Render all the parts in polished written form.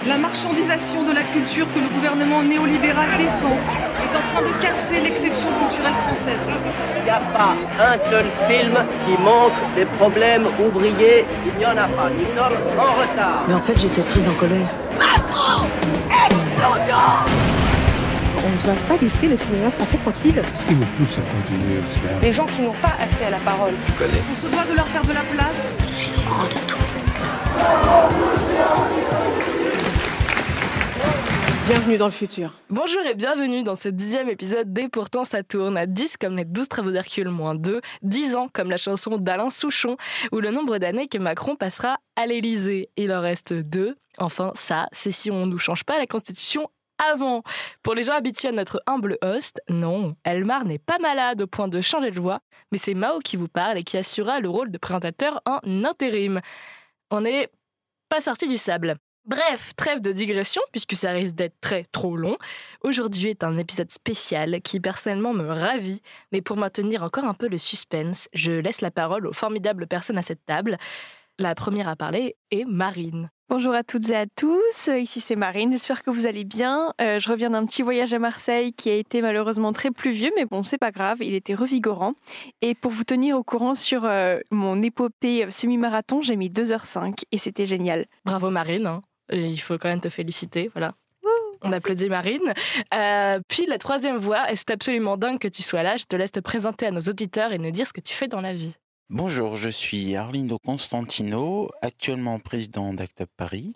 La marchandisation de la culture que le gouvernement néolibéral défend est en train de casser l'exception culturelle française. Il n'y a pas un seul film qui montre des problèmes ouvriers. Il n'y en a pas. Nous sommes en retard. Mais en fait, j'étais très en colère. Macron, explosion! On ne doit pas laisser le cinéma français tranquille. Ce qui me pousse à continuer à se faire. Les gens qui n'ont pas accès à la parole. Tu connais. On se doit de leur faire de la place. Je suis au courant de tout. Bienvenue dans le futur. Bonjour et bienvenue dans ce 10e épisode d'Et pourtant ça tourne, à 10 comme les 12 travaux d'Hercule moins 2, 10 ans comme la chanson d'Alain Souchon, ou le nombre d'années que Macron passera à l'Élysée. Il en reste 2. Enfin, ça, c'est si on ne nous change pas la Constitution avant. Pour les gens habitués à notre humble host, non, Elmar n'est pas malade au point de changer de voix, mais c'est Mao qui vous parle et qui assurera le rôle de présentateur en intérim. On n'est pas sorti du sable. Bref, trêve de digression, puisque ça risque d'être trop long. Aujourd'hui est un épisode spécial qui personnellement me ravit, mais pour maintenir encore un peu le suspense, je laisse la parole aux formidables personnes à cette table. La première à parler est Marine. Bonjour à toutes et à tous, ici c'est Marine, j'espère que vous allez bien. Je reviens d'un petit voyage à Marseille qui a été malheureusement très pluvieux, mais bon, c'est pas grave, il était revigorant. Et pour vous tenir au courant sur mon épopée semi-marathon, j'ai mis 2h05 et c'était génial. Bravo Marine, hein. Il faut quand même te féliciter, voilà. On applaudit Marine. Puis la troisième voix, et c'est absolument dingue que tu sois là, je te laisse te présenter à nos auditeurs et nous dire ce que tu fais dans la vie. Bonjour, je suis Arlindo Constantino, actuellement président d'Act Up Paris.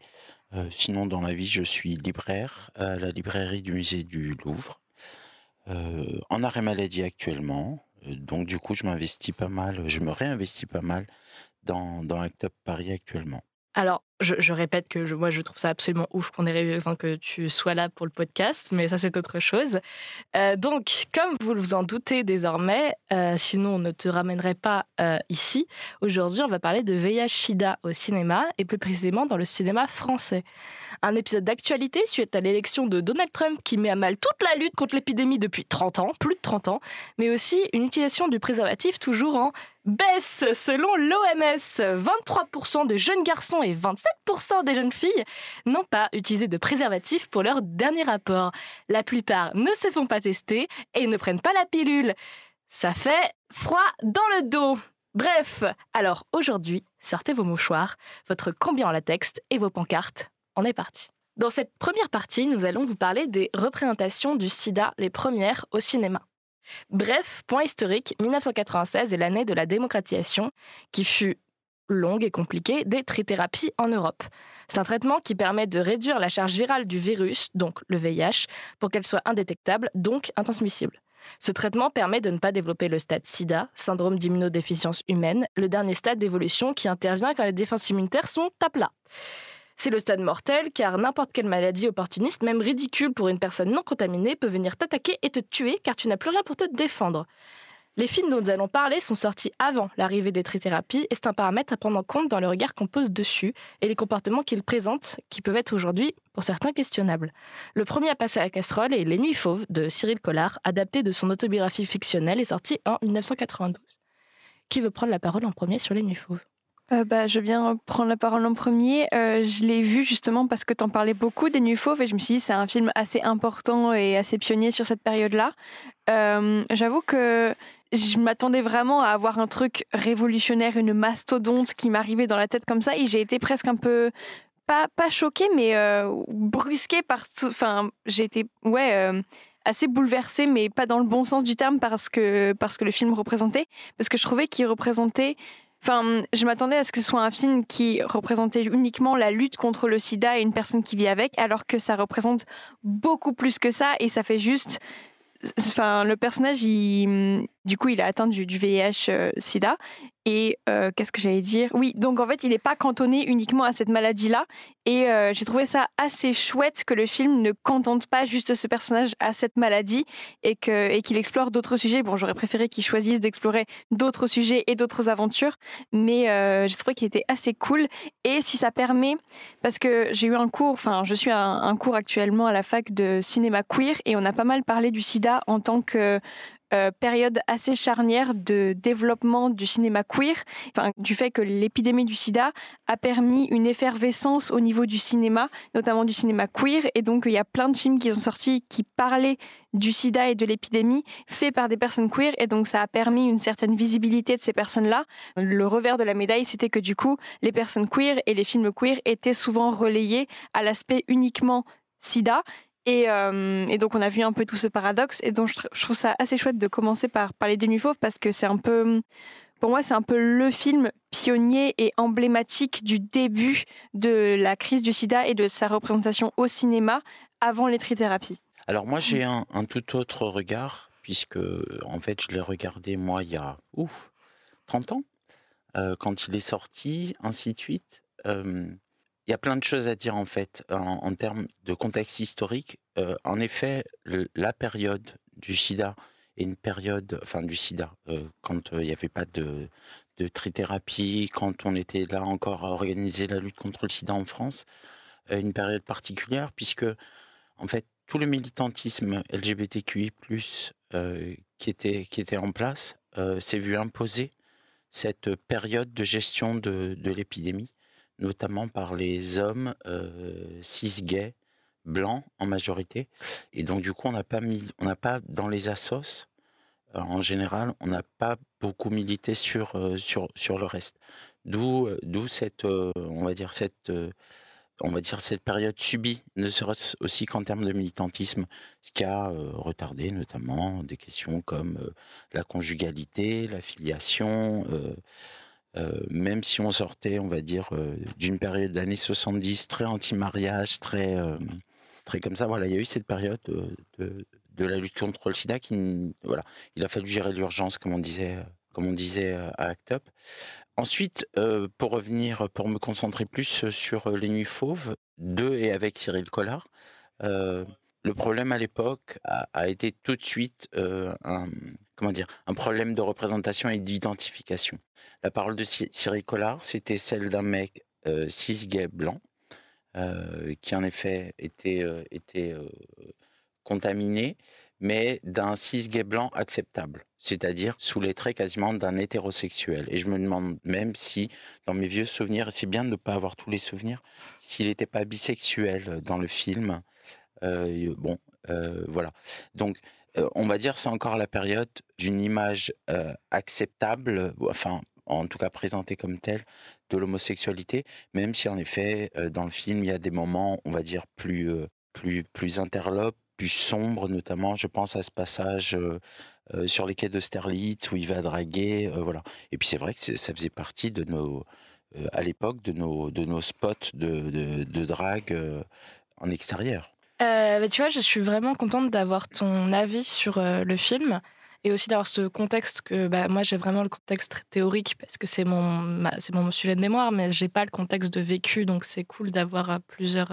Sinon, dans la vie, je suis libraire à la librairie du musée du Louvre, en arrêt maladie actuellement. Donc, du coup, je me réinvestis pas mal dans Act Up Paris actuellement. Alors, je répète que moi, je trouve ça absolument ouf que tu sois là pour le podcast, mais ça, c'est autre chose. Donc, comme vous vous en doutez désormais, sinon on ne te ramènerait pas ici, aujourd'hui, on va parler de VIH-Sida au cinéma, et plus précisément dans le cinéma français. Un épisode d'actualité suite à l'élection de Donald Trump qui met à mal toute la lutte contre l'épidémie depuis 30 ans, plus de 30 ans, mais aussi une utilisation du préservatif toujours en baisse. Selon l'OMS, 23% de jeunes garçons et 27% des jeunes filles n'ont pas utilisé de préservatif pour leur dernier rapport. La plupart ne se font pas tester et ne prennent pas la pilule. Ça fait froid dans le dos. Bref, alors aujourd'hui, sortez vos mouchoirs, votre combi en latex et vos pancartes. On est parti. Dans cette première partie, nous allons vous parler des représentations du sida, les premières au cinéma. Bref, point historique, 1996 est l'année de la démocratisation qui fut longue et compliquée des trithérapies en Europe. C'est un traitement qui permet de réduire la charge virale du virus, donc le VIH, pour qu'elle soit indétectable, donc intransmissible. Ce traitement permet de ne pas développer le stade SIDA, syndrome d'immunodéficience humaine, le dernier stade d'évolution qui intervient quand les défenses immunitaires sont à plat. C'est le stade mortel, car n'importe quelle maladie opportuniste, même ridicule pour une personne non contaminée, peut venir t'attaquer et te tuer, car tu n'as plus rien pour te défendre. Les films dont nous allons parler sont sortis avant l'arrivée des trithérapies, et c'est un paramètre à prendre en compte dans le regard qu'on pose dessus, et les comportements qu'ils présentent, qui peuvent être aujourd'hui, pour certains, questionnables. Le premier à passer à la casserole est Les Nuits Fauves, de Cyril Collard, adapté de son autobiographie fictionnelle et sorti en 1992. Qui veut prendre la parole en premier sur Les Nuits Fauves ? Je viens prendre la parole en premier. Je l'ai vu justement parce que t'en parlais beaucoup des Nuits Fauves et je me suis dit c'est un film assez important et assez pionnier sur cette période-là. J'avoue que je m'attendais vraiment à avoir un truc révolutionnaire, une mastodonte qui m'arrivait dans la tête comme ça et j'ai été presque un peu, pas choquée mais brusquée par tout. Enfin, j'ai été, assez bouleversée, mais pas dans le bon sens du terme parce que le film représentait, parce que je trouvais qu'il représentait. Enfin, je m'attendais à ce que ce soit un film qui représentait uniquement la lutte contre le sida et une personne qui vit avec, alors que ça représente beaucoup plus que ça et ça fait juste... Enfin, le personnage, du coup, il est atteint du VIH-Sida. Et qu'est-ce que j'allais dire ? Oui, donc en fait, il n'est pas cantonné uniquement à cette maladie-là. Et j'ai trouvé ça assez chouette que le film ne cantonne pas juste ce personnage à cette maladie et qu'il explore d'autres sujets. Bon, j'aurais préféré qu'il choisisse d'explorer d'autres sujets et d'autres aventures, mais j'ai trouvé qu'il était assez cool. Et si ça permet, parce que j'ai eu un cours, enfin, je suis à un cours actuellement à la fac de cinéma queer et on a pas mal parlé du sida en tant que période assez charnière de développement du cinéma queer, du fait que l'épidémie du sida a permis une effervescence au niveau du cinéma, notamment du cinéma queer, et donc il y a plein de films qui sont sortis qui parlaient du sida et de l'épidémie, faits par des personnes queer, et donc ça a permis une certaine visibilité de ces personnes-là. Le revers de la médaille, c'était que du coup, les personnes queer et les films queer étaient souvent relayés à l'aspect uniquement sida. Et donc, on a vu un peu tout ce paradoxe. Et donc, je trouve ça assez chouette de commencer par parler des Nuits Fauves parce que c'est un peu, pour moi, c'est un peu le film pionnier et emblématique du début de la crise du sida et de sa représentation au cinéma avant les trithérapies. Alors, moi, j'ai un tout autre regard, puisque, en fait, je l'ai regardé, moi, il y a 30 ans, quand il est sorti, ainsi de suite. Il y a plein de choses à dire en fait en termes de contexte historique. En effet, la période du sida est une période, enfin du sida, quand il n'y avait pas de trithérapie, quand on était là encore à organiser la lutte contre le sida en France, une période particulière puisque en fait tout le militantisme LGBTQI+, qui était en place s'est vu imposer cette période de gestion de l'épidémie, notamment par les hommes cis-gays, blancs en majorité. Et donc, du coup, on n'a pas dans les assos, en général, on n'a pas beaucoup milité sur le reste. D'où cette, on va dire cette période subie, ne serait-ce aussi qu'en termes de militantisme, ce qui a retardé notamment des questions comme la conjugalité, la filiation, même si on sortait, on va dire, d'une période d'années 70 très anti-mariage, très comme ça, voilà, il y a eu cette période de la lutte contre le sida voilà, il a fallu gérer l'urgence, comme on disait à ACT UP. Ensuite, pour me concentrer plus sur Les Nuits Fauves, de et avec Cyril Collard, le problème à l'époque a été tout de suite un problème de représentation et d'identification. La parole de Cyril Collard, c'était celle d'un mec cis-gay blanc qui en effet était contaminé, mais d'un cis-gay blanc acceptable, c'est-à-dire sous les traits quasiment d'un hétérosexuel. Et je me demande même si, dans mes vieux souvenirs, c'est bien de ne pas avoir tous les souvenirs, s'il n'était pas bisexuel dans le film. Voilà. Donc, on va dire c'est encore la période d'une image acceptable, enfin, en tout cas présentée comme telle, de l'homosexualité, même si en effet, dans le film, il y a des moments, on va dire, plus interlopes, plus sombres, notamment, je pense à ce passage sur les quais d'Austerlitz où il va draguer, voilà. Et puis c'est vrai que ça faisait partie de à l'époque, de nos spots de drague en extérieur. Tu vois, je suis vraiment contente d'avoir ton avis sur le film et aussi d'avoir ce contexte que moi j'ai vraiment le contexte théorique parce que c'est mon sujet de mémoire, mais j'ai pas le contexte de vécu, donc c'est cool d'avoir plusieurs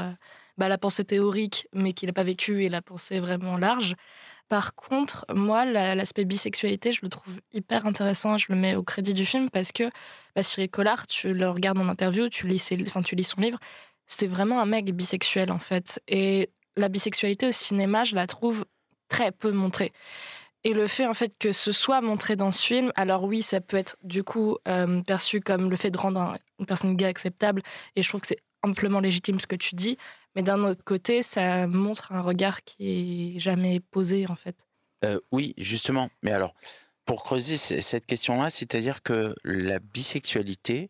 la pensée théorique mais qu'il n'a pas vécu et la pensée vraiment large. Par contre, moi, l'aspect bisexualité, je le trouve hyper intéressant, je le mets au crédit du film parce que Cyril Collard, tu le regardes en interview, tu lis son livre, c'est vraiment un mec bisexuel en fait. Et la bisexualité au cinéma, je la trouve très peu montrée. Et le fait en fait que ce soit montré dans ce film, alors oui, ça peut être du coup perçu comme le fait de rendre une personne gay acceptable, et je trouve que c'est amplement légitime ce que tu dis, mais d'un autre côté, ça montre un regard qui est jamais posé en fait. Oui, justement. Mais alors, pour creuser cette question-là, c'est-à-dire que la bisexualité,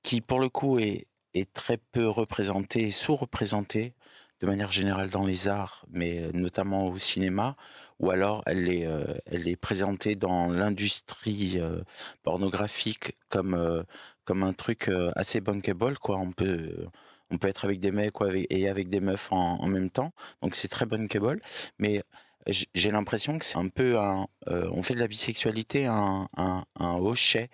qui pour le coup est très peu représentée et sous-représentée de manière générale dans les arts, mais notamment au cinéma, ou alors elle est présentée dans l'industrie pornographique comme un truc assez bankable, quoi. On peut être avec des mecs et avec des meufs en même temps, donc c'est très bankable, mais j'ai l'impression que c'est un peu on fait de la bisexualité un hochet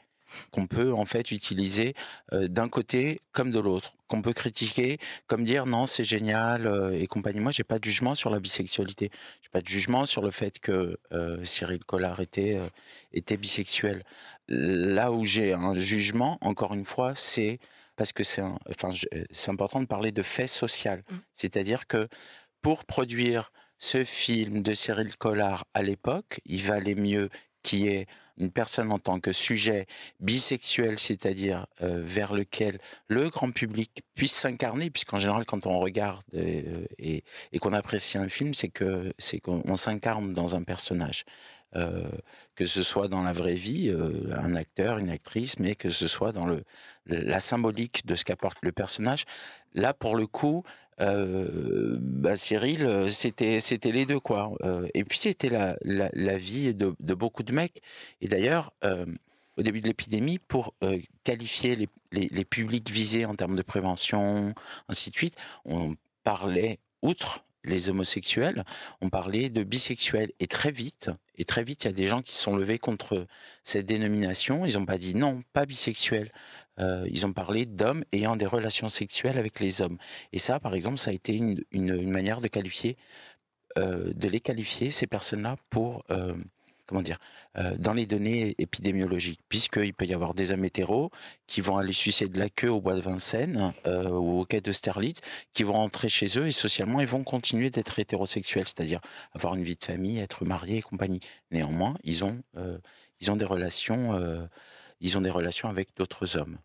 qu'on peut en fait utiliser d'un côté comme de l'autre, qu'on peut critiquer, comme dire non c'est génial et compagnie. Moi j'ai pas de jugement sur la bisexualité, j'ai pas de jugement sur le fait que Cyril Collard était bisexuel. Là où j'ai un jugement, encore une fois, c'est parce que c'est important de parler de fait social, c'est-à-dire que pour produire ce film de Cyril Collard à l'époque, il valait mieux qu'il y ait une personne en tant que sujet bisexuel, c'est-à-dire vers lequel le grand public puisse s'incarner, puisqu'en général, quand on regarde et qu'on apprécie un film, c'est qu'on s'incarne dans un personnage. Que ce soit dans la vraie vie, un acteur, une actrice, mais que ce soit dans la symbolique de ce qu'apporte le personnage. Là, pour le coup, Cyril, c'était les deux, quoi. Et puis c'était la vie de beaucoup de mecs. Et d'ailleurs, au début de l'épidémie, pour qualifier les publics visés en termes de prévention, ainsi de suite, on parlait, outre les homosexuels, on parlait de bisexuels. Et très vite, il y a des gens qui se sont levés contre cette dénomination. Ils n'ont pas dit non, pas bisexuel. Ils ont parlé d'hommes ayant des relations sexuelles avec les hommes. Et ça, par exemple, ça a été une manière de les qualifier, ces personnes-là, pour... dans les données épidémiologiques, puisqu'il peut y avoir des hommes hétéros qui vont aller sucer de la queue au bois de Vincennes ou au quai d'Austerlitz, qui vont rentrer chez eux et socialement ils vont continuer d'être hétérosexuels, c'est-à-dire avoir une vie de famille, être mariés et compagnie. Néanmoins, ils ont des relations avec d'autres hommes.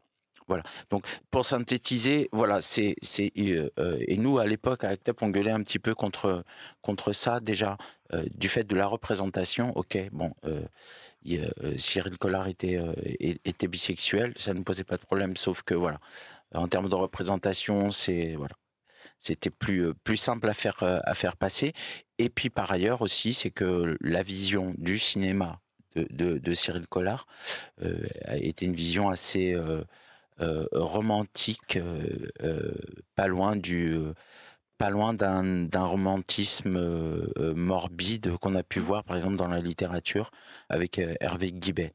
Voilà. Donc, pour synthétiser, voilà, et nous, à l'époque, à ACT UP, on gueulait un petit peu contre ça, déjà, du fait de la représentation. Ok, bon, Cyril Collard était bisexuel, ça ne posait pas de problème, sauf que, voilà, en termes de représentation, c'était plus simple à faire passer. Et puis, par ailleurs aussi, c'est que la vision du cinéma de Cyril Collard a été une vision assez... romantique, pas loin d'un romantisme morbide qu'on a pu voir par exemple dans la littérature avec Hervé Guibert.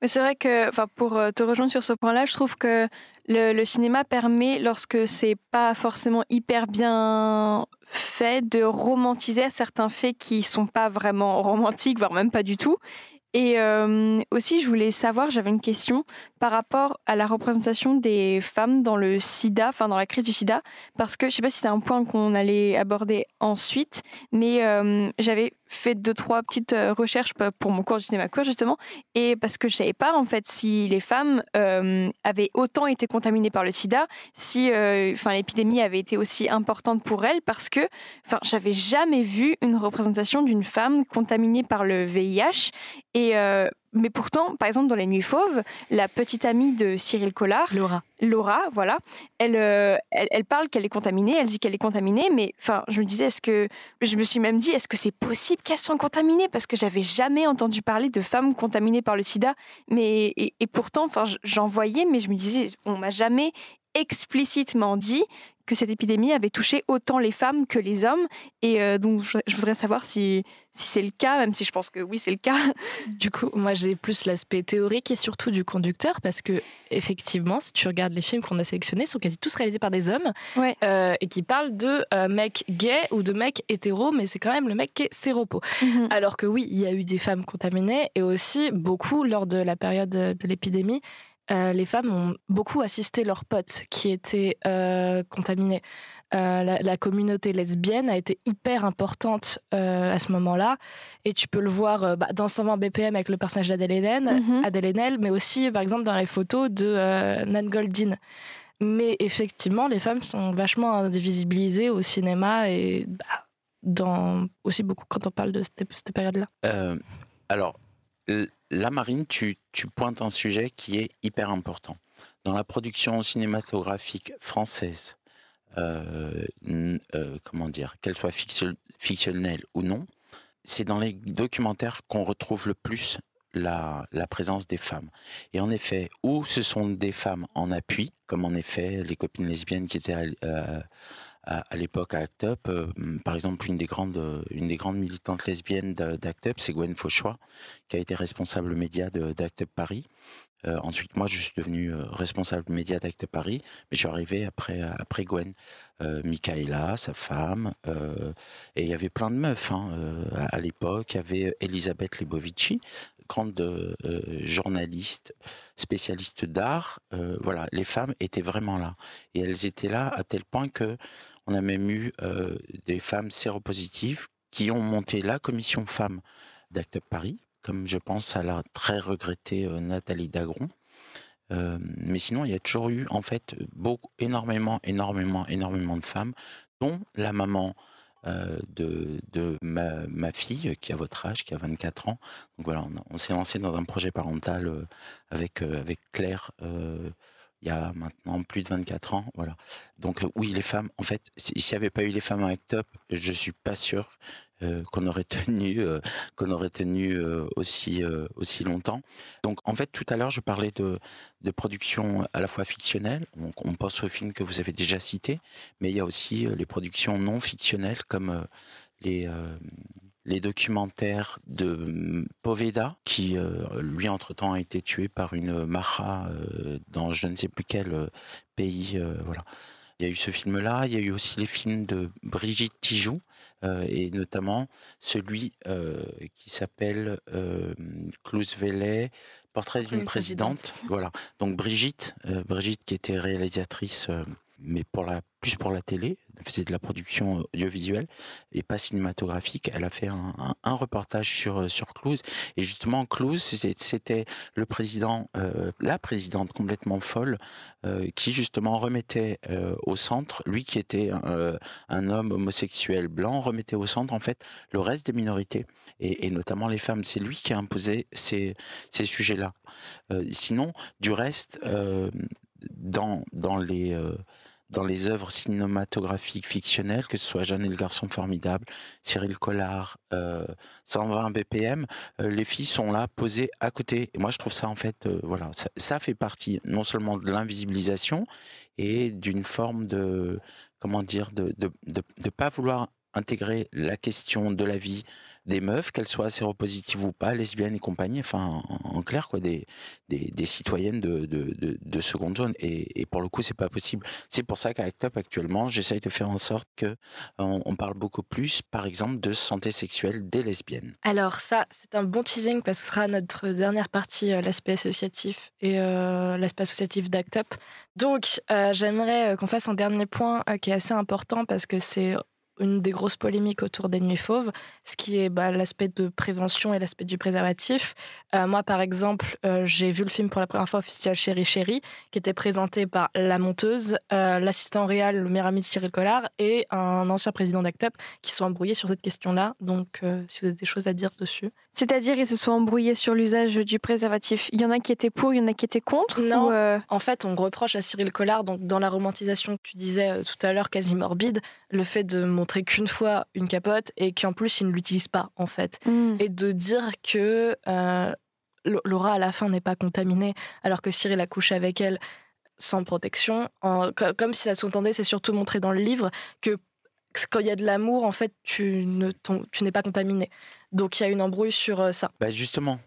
Mais c'est vrai que, pour te rejoindre sur ce point-là, je trouve que le cinéma permet, lorsque c'est pas forcément hyper bien fait, de romantiser certains faits qui sont pas vraiment romantiques, voire même pas du tout. Et aussi, je voulais savoir, j'avais une question par rapport à la représentation des femmes dans le sida, dans la crise du sida, parce que je ne sais pas si c'est un point qu'on allait aborder ensuite, mais j'avais fait 2-3 petites recherches pour mon cours du cinéma queer, justement, et parce que je ne savais pas, en fait, si les femmes avaient autant été contaminées par le sida, si l'épidémie avait été aussi importante pour elles, parce que j'avais jamais vu une représentation d'une femme contaminée par le VIH, mais pourtant, par exemple, dans Les Nuits Fauves, la petite amie de Cyril Collard, Laura, voilà, elle parle qu'elle est contaminée, elle dit qu'elle est contaminée, mais je me suis même dit, est-ce que c'est possible qu'elles soient contaminées? Parce que j'avais jamais entendu parler de femmes contaminées par le sida, et pourtant, j'en voyais, mais je me disais, on m'a jamais explicitement dit que cette épidémie avait touché autant les femmes que les hommes. Et donc, je voudrais savoir si c'est le cas, même si je pense que oui, c'est le cas. Du coup, moi, j'ai plus l'aspect théorique et surtout du conducteur, parce que effectivement, si tu regardes les films qu'on a sélectionnés, ils sont quasi tous réalisés par des hommes, ouais. Et qui parlent de mecs gays ou de mecs hétéros, mais c'est quand même le mec qui est séropo. Mm-hmm. Alors que oui, il y a eu des femmes contaminées, et aussi beaucoup lors de la période de l'épidémie, les femmes ont beaucoup assisté leurs potes qui étaient contaminés. La communauté lesbienne a été hyper importante à ce moment-là, et tu peux le voir dans 120 BPM avec le personnage d'Adèle Haenel, mais aussi par exemple dans les photos de Nan Goldin. Mais effectivement, les femmes sont vachement invisibilisées au cinéma, et aussi beaucoup quand on parle de cette période-là. Alors, là, Marine, tu pointes un sujet qui est hyper important. Dans la production cinématographique française, qu'elle soit fictionnelle ou non, c'est dans les documentaires qu'on retrouve le plus la présence des femmes. Et en effet, où ce sont des femmes en appui, comme en effet les copines lesbiennes qui étaient à l'époque à ACT UP, par exemple, une des grandes militantes lesbiennes d'ACT UP, c'est Gwen Fauchois, qui a été responsable média d'ACT UP Paris. Ensuite, moi, je suis devenu responsable média d'ACT UP Paris, mais je suis arrivé après Gwen. Michaela, sa femme, et il y avait plein de meufs à l'époque. Il y avait Elisabeth Lebovici, grande journaliste, spécialiste d'art. Voilà, les femmes étaient vraiment là. Et elles étaient là à tel point que On a même eu des femmes séropositives qui ont monté la commission femmes d'Act Up Paris, comme je pense à la très regrettée Nathalie Dagron. Mais sinon, il y a toujours eu en fait énormément de femmes, dont la maman de ma fille qui a votre âge, qui a 24 ans. Donc voilà, on s'est lancé dans un projet parental avec Claire il y a maintenant plus de 24 ans. Voilà. Donc oui, les femmes, en fait, s'il n'y avait pas eu les femmes à Act Up, je ne suis pas sûr qu'on aurait tenu aussi longtemps. Donc en fait, tout à l'heure, je parlais de production à la fois fictionnelle. On pense aux films que vous avez déjà cités, mais il y a aussi les productions non fictionnelles comme les documentaires de Poveda, qui lui entre-temps a été tué par une Maha dans je ne sais plus quel pays. Voilà. Il y a eu ce film-là, il y a eu aussi les films de Brigitte Tijoux, et notamment celui qui s'appelle Klouswelle, Portrait d'une présidente. Voilà. Donc Brigitte qui était réalisatrice, mais plus pour la télé, elle faisait de la production audiovisuelle et pas cinématographique. Elle a fait un reportage sur Clouse. Et justement, Clouse, c'était le président, la présidente complètement folle, qui justement remettait au centre, lui qui était un homme homosexuel blanc, remettait au centre en fait le reste des minorités et notamment les femmes. C'est lui qui a imposé ces sujets-là. Sinon, du reste, dans les œuvres cinématographiques fictionnelles, que ce soit Jeanne et le garçon formidable, Cyril Collard, 120 BPM, les filles sont là, posées à côté. Et moi, je trouve ça, en fait, voilà, ça fait partie non seulement de l'invisibilisation et d'une forme de, comment dire, de pas vouloir intégrer la question de la vie des meufs, qu'elles soient séropositives ou pas, lesbiennes et compagnie, enfin en clair quoi, des citoyennes de seconde zone, et pour le coup c'est pas possible. C'est pour ça qu'à Act Up actuellement j'essaye de faire en sorte que on parle beaucoup plus par exemple de santé sexuelle des lesbiennes. Alors ça c'est un bon teasing parce que ce sera notre dernière partie, l'aspect associatif et l'aspect associatif d'Act Up. Donc j'aimerais qu'on fasse un dernier point qui est assez important parce que c'est une des grosses polémiques autour des Nuits Fauves, ce qui est l'aspect de prévention et l'aspect du préservatif. Moi, par exemple, j'ai vu le film pour la première fois officiel Chéri Chéri, qui était présenté par la monteuse, l'assistant réel, le meilleur ami de Cyril Collard, et un ancien président d'Act Up, qui se sont embrouillés sur cette question-là. Donc, si vous avez des choses à dire dessus. C'est-à-dire, ils se sont embrouillés sur l'usage du préservatif. Il y en a qui étaient pour, il y en a qui étaient contre? Non, en fait, on reproche à Cyril Collard, donc, dans la romantisation que tu disais tout à l'heure, quasi morbide, le fait de montrer qu'une fois une capote et qu'en plus, il ne l'utilise pas, en fait. Et de dire que Laura, à la fin, n'est pas contaminée, alors que Cyril a couché avec elle sans protection. Comme si ça sous-entendait, c'est surtout montré dans le livre, que quand il y a de l'amour, en fait, tu n'es pas contaminé. Donc, il y a une embrouille sur ça. Justement,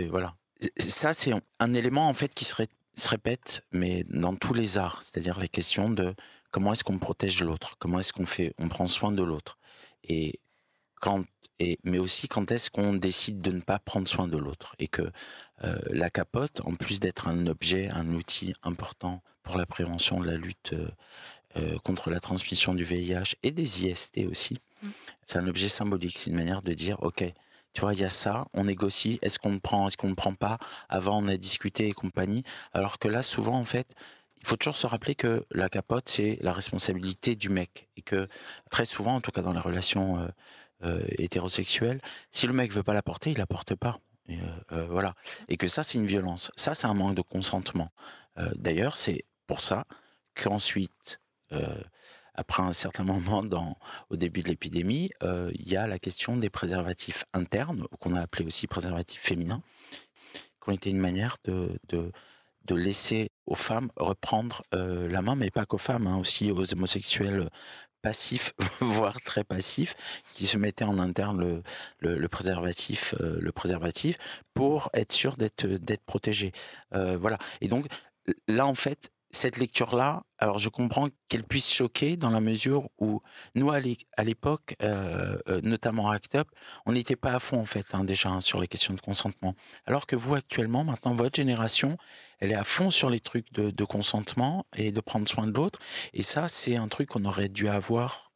voilà. Ça, c'est un élément, en fait, qui se répète, mais dans tous les arts. C'est-à-dire la question de comment est-ce qu'on protège l'autre, comment est-ce on prend soin de l'autre. Mais aussi quand est-ce qu'on décide de ne pas prendre soin de l'autre. Et que la capote, en plus d'être un objet, un outil important pour la prévention de la lutte contre la transmission du VIH et des IST aussi, c'est un objet symbolique, c'est une manière de dire, ok, tu vois, il y a ça, on négocie, est-ce qu'on le prend, est-ce qu'on ne le prend pas, avant on a discuté et compagnie, alors que là, souvent, en fait, il faut toujours se rappeler que la capote, c'est la responsabilité du mec, et que très souvent, en tout cas dans les relations hétérosexuelles, si le mec veut pas la porter, il la porte pas. Voilà. Et que ça, c'est une violence. Ça, c'est un manque de consentement. D'ailleurs, c'est pour ça qu'ensuite, après un certain moment au début de l'épidémie, il y a la question des préservatifs internes, qu'on a appelé aussi préservatifs féminins, qui ont été une manière de laisser aux femmes reprendre la main, mais pas qu'aux femmes, aussi aux homosexuels passifs, voire très passifs, qui se mettaient en interne le préservatif pour être sûr d'être protégés. Voilà. Et donc, là, en fait, cette lecture-là, alors je comprends qu'elle puisse choquer dans la mesure où nous, à l'époque, notamment à ACT UP, on n'était pas à fond en fait déjà sur les questions de consentement. Alors que vous, actuellement, maintenant, votre génération, elle est à fond sur les trucs de consentement et de prendre soin de l'autre. Et ça, c'est un truc qu'on aurait dû avoir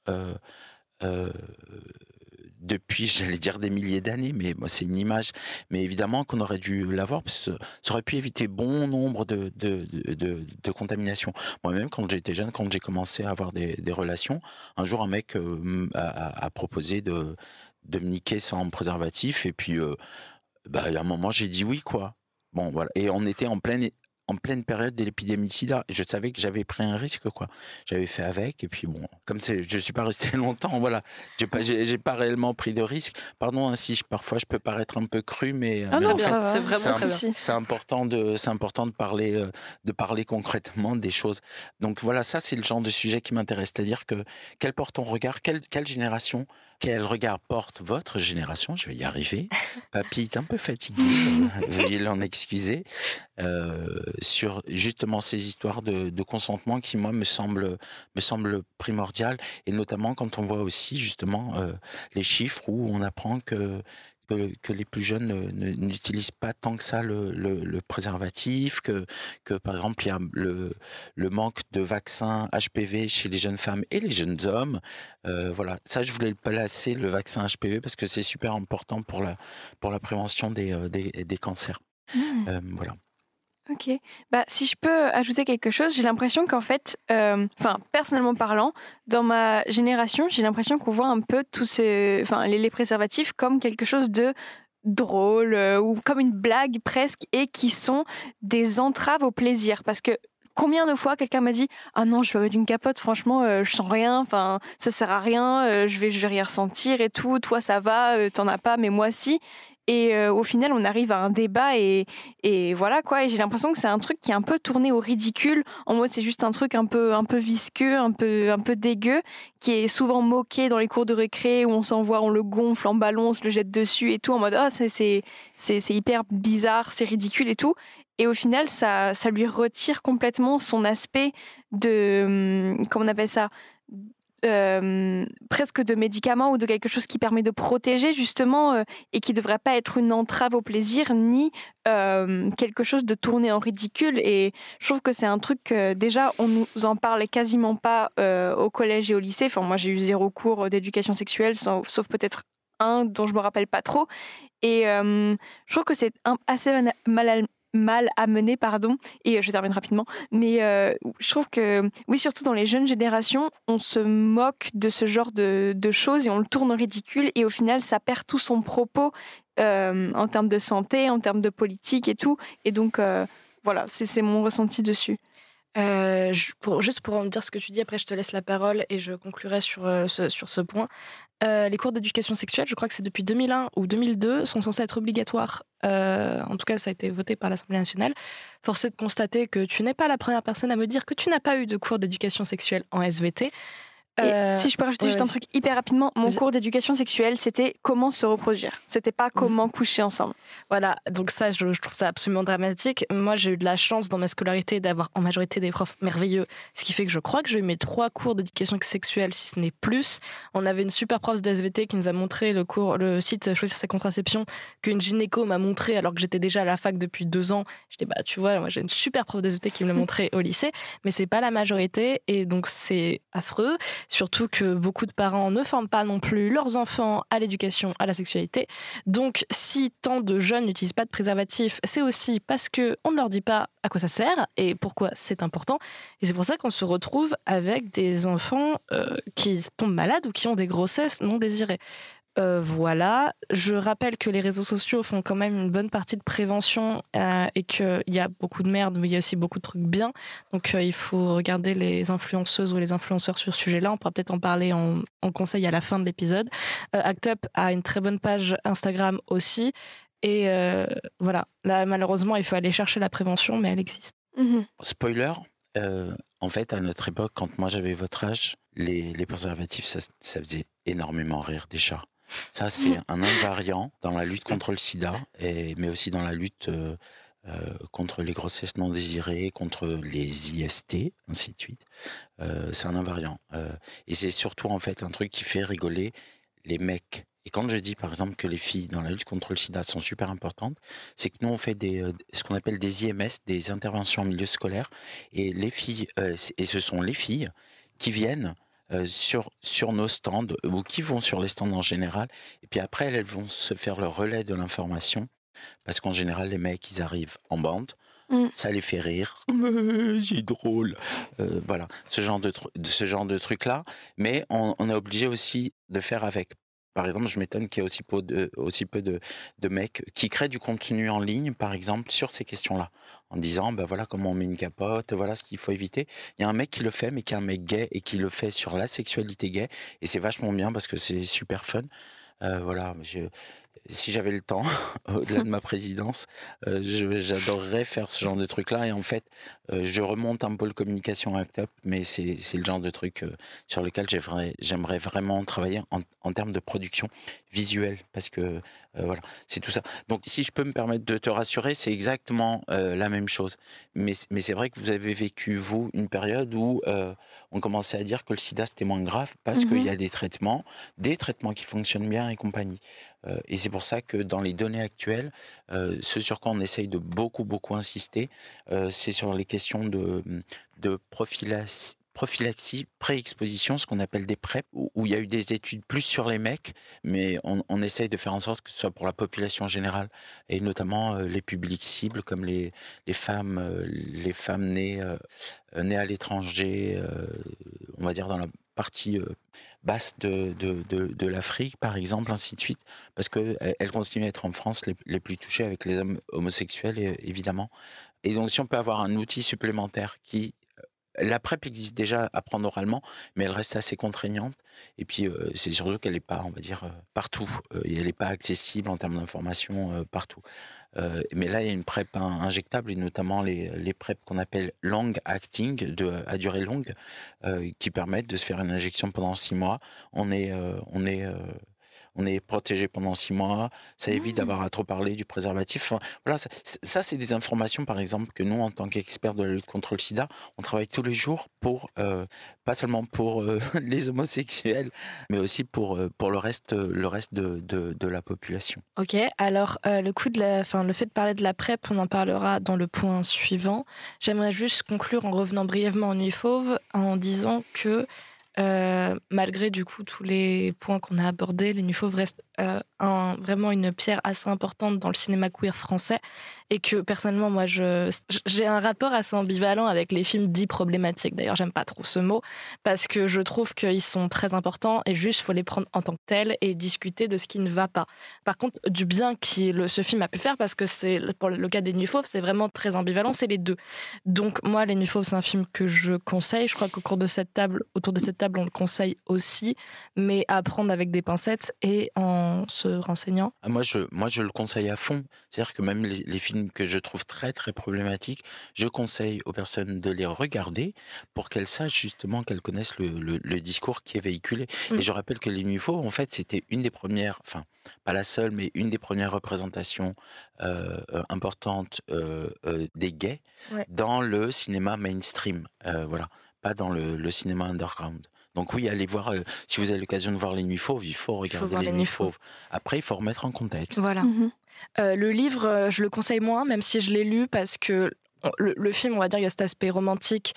depuis, j'allais dire des milliers d'années, mais moi, c'est une image, mais évidemment qu'on aurait dû l'avoir, parce que ça aurait pu éviter bon nombre de contaminations. Moi-même, quand j'étais jeune, quand j'ai commencé à avoir des relations, un jour, un mec a proposé de me niquer sans préservatif, et puis, à un moment, j'ai dit oui, quoi. Bon, voilà. Et on était en pleine période de l'épidémie de sida. Je savais que j'avais pris un risque, quoi. J'avais fait avec, et puis bon, comme je suis pas resté longtemps, voilà. J'ai pas réellement pris de risque. Pardon, si parfois je peux paraître un peu cru, mais non, c'est vraiment très bien. c'est important de parler concrètement des choses. Donc voilà, ça c'est le genre de sujet qui m'intéresse, c'est-à-dire que quel porte ton regard, quelle génération, quel regard porte votre génération, je vais y arriver. Papy est un peu fatigué, veuillez l'en excuser, sur justement ces histoires de consentement qui, moi, me semblent primordiales, et notamment quand on voit aussi justement les chiffres où on apprend que les plus jeunes n'utilisent pas tant que ça le préservatif, que par exemple il y a le manque de vaccins HPV chez les jeunes femmes et les jeunes hommes. Voilà, ça je voulais le placer, le vaccin HPV, parce que c'est super important pour la prévention des cancers. Voilà. Ok. Si je peux ajouter quelque chose, j'ai l'impression qu'en fait, personnellement parlant, dans ma génération, j'ai l'impression qu'on voit un peu tous les préservatifs comme quelque chose de drôle ou comme une blague presque, et qui sont des entraves au plaisir. Parce que combien de fois quelqu'un m'a dit « Ah non, je vais mettre une capote, franchement, je sens rien, ça sert à rien, je vais rien ressentir et tout, toi ça va, t'en as pas, mais moi si ». Et au final, on arrive à un débat et voilà quoi. Et j'ai l'impression que c'est un truc qui est un peu tourné au ridicule. En mode, c'est juste un truc un peu visqueux, un peu dégueu, qui est souvent moqué dans les cours de récré, où on s'envoie, on le gonfle en ballon, on se le jette dessus et tout, en mode ah c'est hyper bizarre, c'est ridicule et tout. Et au final, ça lui retire complètement son aspect de comment on appelle ça, presque de médicament ou de quelque chose qui permet de protéger justement, et qui devrait pas être une entrave au plaisir ni quelque chose de tourné en ridicule. Et je trouve que c'est un truc que déjà on nous en parlait quasiment pas au collège et au lycée. Enfin, moi j'ai eu 0 cours d'éducation sexuelle, sauf peut-être un dont je me rappelle pas trop. Et je trouve que c'est assez mal amené, et je termine rapidement, mais je trouve que, oui, surtout dans les jeunes générations, on se moque de ce genre de choses et on le tourne au ridicule, et au final, ça perd tout son propos en termes de santé, en termes de politique et tout, et donc, voilà, c'est mon ressenti dessus. Juste pour en dire ce que tu dis, après je te laisse la parole et je conclurai sur ce point. Les cours d'éducation sexuelle, je crois que c'est depuis 2001 ou 2002, sont censés être obligatoires. En tout cas, ça a été voté par l'Assemblée nationale. Force est de constater que tu n'es pas la première personne à me dire que tu n'as pas eu de cours d'éducation sexuelle en SVT. Et si je peux rajouter juste un truc hyper rapidement, mon cours d'éducation sexuelle, c'était comment se reproduire. C'était pas comment coucher ensemble. Voilà, donc ça, je trouve ça absolument dramatique. Moi, j'ai eu de la chance dans ma scolarité d'avoir en majorité des profs merveilleux, ce qui fait que je crois que j'ai eu mes 3 cours d'éducation sexuelle, si ce n'est plus. On avait une super prof de SVT qui nous a montré le site Choisir sa contraception, qu'une gynéco m'a montré alors que j'étais déjà à la fac depuis 2 ans. J'étais, tu vois, moi j'ai une super prof de SVT qui me l'a montré au lycée, mais c'est pas la majorité, et donc c'est affreux. Surtout que beaucoup de parents ne forment pas non plus leurs enfants à l'éducation, à la sexualité. Donc, si tant de jeunes n'utilisent pas de préservatif, c'est aussi parce qu'on ne leur dit pas à quoi ça sert et pourquoi c'est important. Et c'est pour ça qu'on se retrouve avec des enfants qui tombent malades ou qui ont des grossesses non désirées. Voilà, je rappelle que les réseaux sociaux font quand même une bonne partie de prévention et qu'il y a beaucoup de merde, mais il y a aussi beaucoup de trucs bien. Donc il faut regarder les influenceuses ou les influenceurs sur ce sujet-là. On pourra peut-être en parler en conseil à la fin de l'épisode. ACT UP a une très bonne page Instagram aussi. Et voilà, là malheureusement il faut aller chercher la prévention, mais elle existe. Spoiler, en fait à notre époque, quand moi j'avais votre âge, les préservatifs ça faisait énormément rire déjà. Ça, c'est un invariant dans la lutte contre le sida, mais aussi dans la lutte contre les grossesses non désirées, contre les IST, ainsi de suite. C'est un invariant. Et c'est surtout en fait un truc qui fait rigoler les mecs. Et quand je dis par exemple que les filles dans la lutte contre le sida sont super importantes, c'est que nous on fait ce qu'on appelle des IMS, des interventions en milieu scolaire, et les filles, et ce sont les filles qui viennent sur nos stands, ou qui vont sur les stands en général, et puis après elles vont se faire le relais de l'information, parce qu'en général les mecs ils arrivent en bande, ça les fait rire, c'est drôle, voilà, ce genre de truc là, mais on est obligé aussi de faire avec. Par exemple, je m'étonne qu'il y ait aussi peu de mecs qui créent du contenu en ligne, par exemple, sur ces questions-là, en disant, ben voilà comment on met une capote, voilà ce qu'il faut éviter. Il y a un mec qui le fait, mais qui est un mec gay, et qui le fait sur la sexualité gay, et c'est vachement bien parce que c'est super fun. Voilà, si j'avais le temps, au-delà de ma présidence, j'adorerais faire ce genre de truc-là. Et en fait, je remonte un peu le communication Act Up, mais c'est le genre de truc sur lequel j'aimerais vraiment travailler en termes de production visuelle, parce que voilà, c'est tout ça. Donc, si je peux me permettre de te rassurer, c'est exactement la même chose. Mais c'est vrai que vous avez vécu, vous, une période où on commençait à dire que le sida, c'était moins grave, parce qu'il y a des traitements qui fonctionnent bien et compagnie. Et c'est pour ça que dans les données actuelles, ce sur quoi on essaye de beaucoup insister, c'est sur les questions de prophylaxie, pré-exposition, ce qu'on appelle des PrEP, où il y a eu des études plus sur les mecs, mais on essaye de faire en sorte que ce soit pour la population générale, et notamment les publics cibles, comme les femmes nées à l'étranger, on va dire dans la partie basse de l'Afrique, par exemple, ainsi de suite, parce qu'elles continuent à être en France les plus touchées, avec les hommes homosexuels, évidemment. Et donc, si on peut avoir un outil supplémentaire la PrEP existe déjà à prendre oralement, mais elle reste assez contraignante. Et puis, c'est surtout qu'elle n'est pas, on va dire, partout. Et elle n'est pas accessible en termes d'information partout. Mais là, il y a une PrEP injectable, et notamment les PrEP qu'on appelle long acting, à durée longue, qui permettent de se faire une injection pendant 6 mois. On est protégé pendant 6 mois, ça évite d'avoir à trop parler du préservatif. Enfin, voilà, ça c'est des informations, par exemple, que nous, en tant qu'experts de la lutte contre le sida, on travaille tous les jours pour, pas seulement pour les homosexuels, mais aussi pour le reste de la population. Ok, alors le fait de parler de la PrEP, on en parlera dans le point suivant. J'aimerais juste conclure en revenant brièvement en Nuit Fauve, en disant que malgré du coup tous les points qu'on a abordés, les Nuits Fauves restent vraiment une pierre assez importante dans le cinéma queer français, et que personnellement moi j'ai un rapport assez ambivalent avec les films dits problématiques. D'ailleurs, j'aime pas trop ce mot, parce que je trouve qu'ils sont très importants, et juste faut les prendre en tant que tels et discuter de ce qui ne va pas. Par contre, du bien ce film a pu faire, parce que c'est pour le cas des Nuits Fauves, c'est vraiment très ambivalent, c'est les deux. Donc moi, les Nuits Fauves, c'est un film que je conseille. Je crois autour de cette table, on le conseille aussi, mais à prendre avec des pincettes et en se renseignant. Moi, je le conseille à fond. C'est-à-dire que même les films que je trouve très, très problématiques, je conseille aux personnes de les regarder pour qu'elles sachent justement, qu'elles connaissent le discours qui est véhiculé. Et je rappelle que Les Nuits Fauves, en fait, c'était une des premières, enfin, pas la seule, mais une des premières représentations importantes des gays dans le cinéma mainstream. Voilà, pas dans le cinéma underground. Donc oui, allez voir, si vous avez l'occasion de voir Les Nuits Fauves, il faut regarder Les Nuits Fauves. Après, il faut remettre en contexte. Voilà. Le livre, je le conseille moins, même si je l'ai lu, parce que le film, on va dire, il y a cet aspect romantique,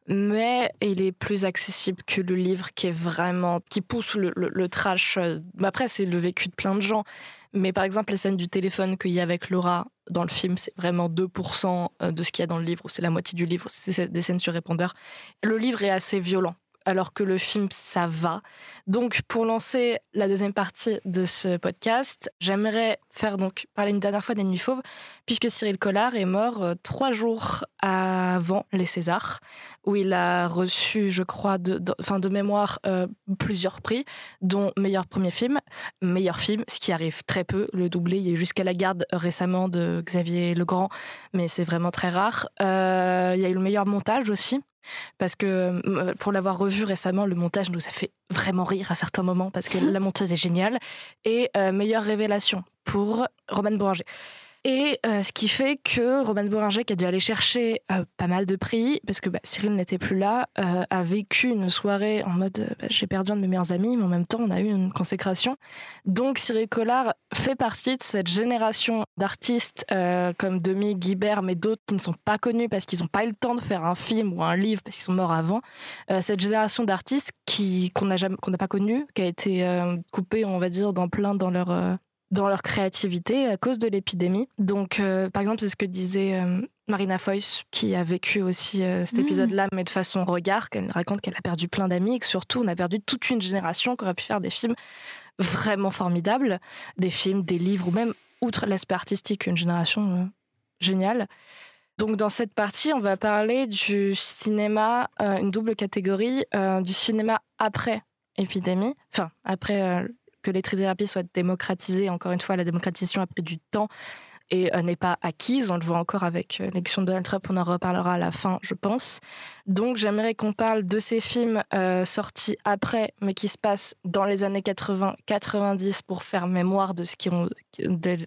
mais il est plus accessible que le livre, qui pousse le trash. Après, c'est le vécu de plein de gens. Mais par exemple, les scènes du téléphone qu'il y a avec Laura dans le film, c'est vraiment 2% de ce qu'il y a dans le livre, ou c'est la moitié du livre, c'est des scènes sur répondeur. Le livre est assez violent, alors que le film, ça va. Donc, pour lancer la deuxième partie de ce podcast, j'aimerais parler une dernière fois des Nuits Fauves, puisque Cyril Collard est mort 3 jours avant les Césars, où il a reçu, je crois, de mémoire, plusieurs prix, dont meilleur premier film, meilleur film, ce qui arrive très peu. Le doublé, il y a eu Jusqu'à la garde récemment de Xavier Legrand, mais c'est vraiment très rare. Il y a eu le meilleur montage aussi, parce que pour l'avoir revu récemment, le montage nous a fait vraiment rire à certains moments, parce que la monteuse est géniale. Et meilleure révélation pour Romane Bouranger. Et ce qui fait que Romane Beuringer, qui a dû aller chercher pas mal de prix, parce que Cyril n'était plus là, a vécu une soirée en mode j'ai perdu un de mes meilleurs amis, mais en même temps on a eu une consécration. Donc Cyril Collard fait partie de cette génération d'artistes comme Demy, Guibert, mais d'autres qui ne sont pas connus parce qu'ils n'ont pas eu le temps de faire un film ou un livre parce qu'ils sont morts avant. Cette génération d'artistes qu'on n'a pas connue, qui a été coupée, on va dire, dans leur créativité à cause de l'épidémie. Donc, par exemple, c'est ce que disait Marina Foïs, qui a vécu aussi cet épisode-là, mais de façon regard, qu'elle raconte qu'elle a perdu plein d'amis et que surtout, on a perdu toute une génération qui aurait pu faire des films vraiment formidables, des films, des livres, ou même, outre l'aspect artistique, une génération géniale. Donc, dans cette partie, on va parler du cinéma, une double catégorie, du cinéma après épidémie, enfin, après que les trithérapies soient démocratisées. Encore une fois, la démocratisation a pris du temps et n'est pas acquise. On le voit encore avec l'élection de Donald Trump. On en reparlera à la fin, je pense. Donc, j'aimerais qu'on parle de ces films sortis après, mais qui se passent dans les années 80-90 pour faire mémoire de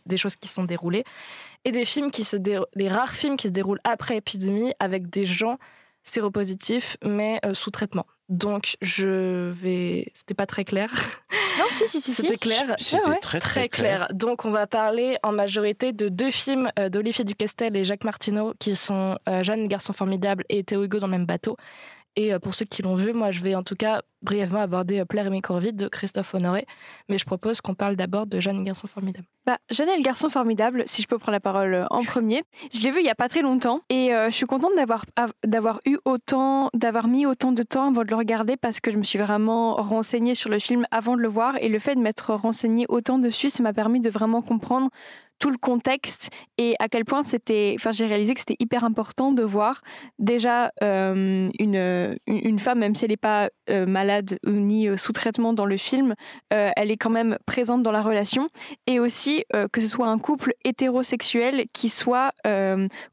des choses qui sont déroulées. Et des films les rares films qui se déroulent après épidémie avec des gens séropositifs, mais sous traitement. Donc, c'était pas très clair. Non, si. C'était clair. C'était très clair. Donc, on va parler en majorité de 2 films d'Olivier Duquestel et Jacques Martineau, qui sont Jeanne, garçon formidable et Théo Hugo dans le même bateau. Et pour ceux qui l'ont vu, moi, je vais en tout cas brièvement aborder Plaire et Micro-Vide de Christophe Honoré. Mais je propose qu'on parle d'abord de Jeanne et le garçon formidable. Jeanne et le garçon formidable, si je peux prendre la parole en premier. Je l'ai vu il n'y a pas très longtemps et je suis contente d'avoir mis autant de temps avant de le regarder parce que je me suis vraiment renseignée sur le film avant de le voir. Et le fait de m'être renseignée autant dessus, ça m'a permis de vraiment comprendre tout le contexte et à quel point j'ai réalisé que c'était hyper important de voir déjà une femme, même si elle n'est pas malade ni sous traitement dans le film, elle est quand même présente dans la relation et aussi que ce soit un couple hétérosexuel qui soit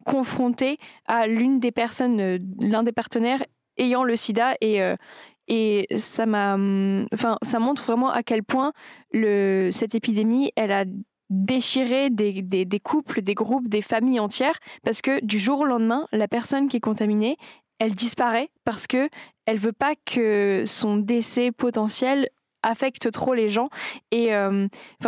confronté à l'un des partenaires ayant le sida et ça montre vraiment à quel point cette épidémie, elle a déchirer des couples, des groupes, des familles entières parce que du jour au lendemain, la personne qui est contaminée, elle disparaît parce que elle veut pas que son décès potentiel affecte trop les gens et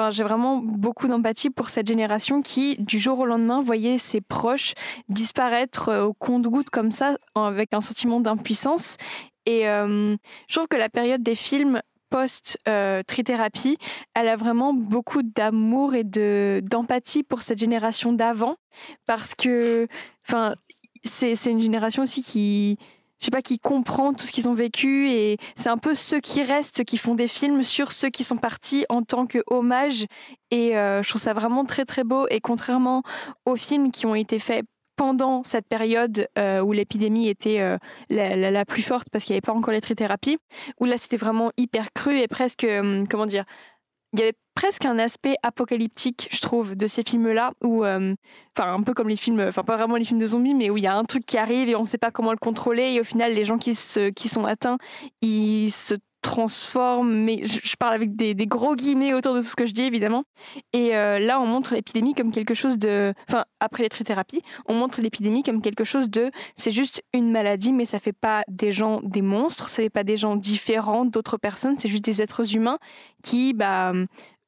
j'ai vraiment beaucoup d'empathie pour cette génération qui du jour au lendemain voyait ses proches disparaître au compte-gouttes comme ça avec un sentiment d'impuissance et je trouve que la période des films post-trithérapie, elle a vraiment beaucoup d'amour et d'empathie pour cette génération d'avant parce que c'est une génération aussi qui comprend tout ce qu'ils ont vécu et c'est un peu ceux qui restent qui font des films sur ceux qui sont partis en tant que hommage et je trouve ça vraiment très très beau et contrairement aux films qui ont été faits pendant cette période où l'épidémie était la plus forte parce qu'il n'y avait pas encore les trithérapies, où là c'était vraiment hyper cru et presque, il y avait presque un aspect apocalyptique, je trouve, de ces films-là, où, un peu comme les films, pas vraiment les films de zombies, mais où il y a un truc qui arrive et on ne sait pas comment le contrôler et au final les gens qui sont atteints, ils se transforme, mais je parle avec des gros guillemets autour de tout ce que je dis évidemment. Et là, on montre l'épidémie comme quelque chose de... après les trithérapies, on montre l'épidémie comme quelque chose de... C'est juste une maladie, mais ça fait pas des gens des monstres, ça fait pas des gens différents d'autres personnes, c'est juste des êtres humains qui,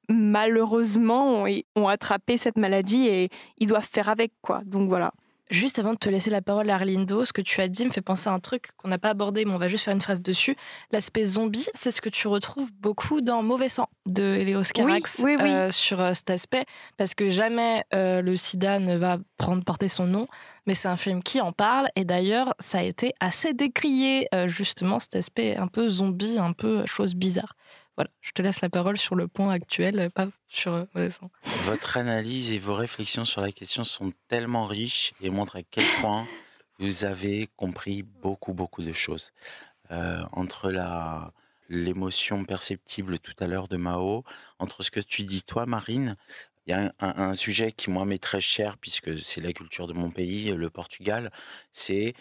malheureusement, ont attrapé cette maladie et ils doivent faire avec, quoi. Donc voilà. Juste avant de te laisser la parole, Arlindo, ce que tu as dit me fait penser à un truc qu'on n'a pas abordé, mais on va juste faire une phrase dessus. L'aspect zombie, c'est ce que tu retrouves beaucoup dans Mauvais sang de Héléos Carax oui. sur cet aspect, parce que jamais le sida ne va porter son nom, mais c'est un film qui en parle, et d'ailleurs, ça a été assez décrié, justement, cet aspect un peu zombie, un peu chose bizarre. Voilà, je te laisse la parole sur le point actuel, pas sur Mauvais sang. Votre analyse et vos réflexions sur la question sont tellement riches et montrent à quel point vous avez compris beaucoup de choses. Entre l'émotion perceptible tout à l'heure de Mao, entre ce que tu dis toi, Marine, il y a un sujet qui moi m'est très cher puisque c'est la culture de mon pays, le Portugal, c'est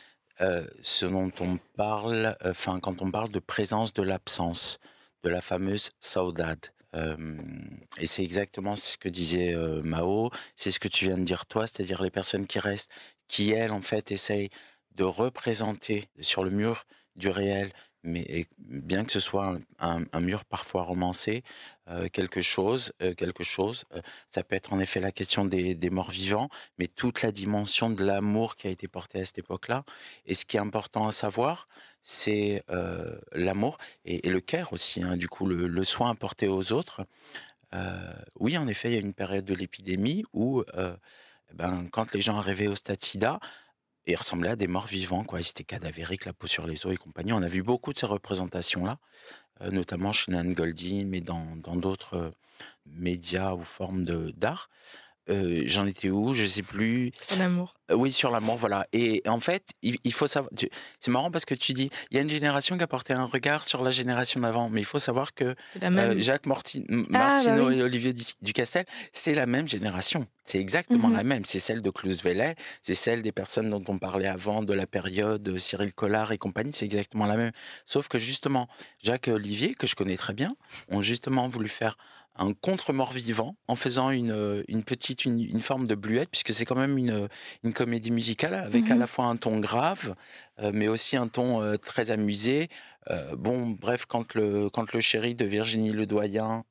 ce dont on parle, quand on parle de présence de l'absence, de la fameuse saudade. Et c'est exactement ce que disait Mao, c'est ce que tu viens de dire toi, c'est-à-dire les personnes qui restent, qui elles en fait essayent de représenter sur le mur du réel, mais bien que ce soit un mur parfois romancé, quelque chose. Ça peut être en effet la question des morts vivants, mais toute la dimension de l'amour qui a été porté à cette époque-là. Et ce qui est important à savoir, c'est l'amour et le care aussi, hein, du coup, le soin apporté aux autres. Oui, en effet, il y a une période de l'épidémie où, quand les gens arrivaient au stade SIDA, ils ressemblaient à des morts vivants, quoi. Ils étaient cadavériques, la peau sur les os et compagnie. On a vu beaucoup de ces représentations-là, notamment chez Nan Goldin, mais dans d'autres médias ou formes d'art. J'en étais où? Je sais plus. Sur l'amour. Oui, sur l'amour, voilà. Et en fait, il faut savoir. C'est marrant parce que tu dis, il y a une génération qui a porté un regard sur la génération d'avant, mais il faut savoir que C'est la même. Jacques Martineau et Olivier Ducastel, c'est la même génération. C'est exactement la même. C'est celle de Clousvelet, c'est celle des personnes dont on parlait avant, de la période Cyril Collard et compagnie, c'est exactement la même. Sauf que justement, Jacques et Olivier, que je connais très bien, ont justement voulu faire un contre-mort vivant en faisant une forme de bluette, puisque c'est quand même une comédie musicale avec à la fois un ton grave, mais aussi un ton très amusé. Bref, quand le chéri de Virginie Ledoyen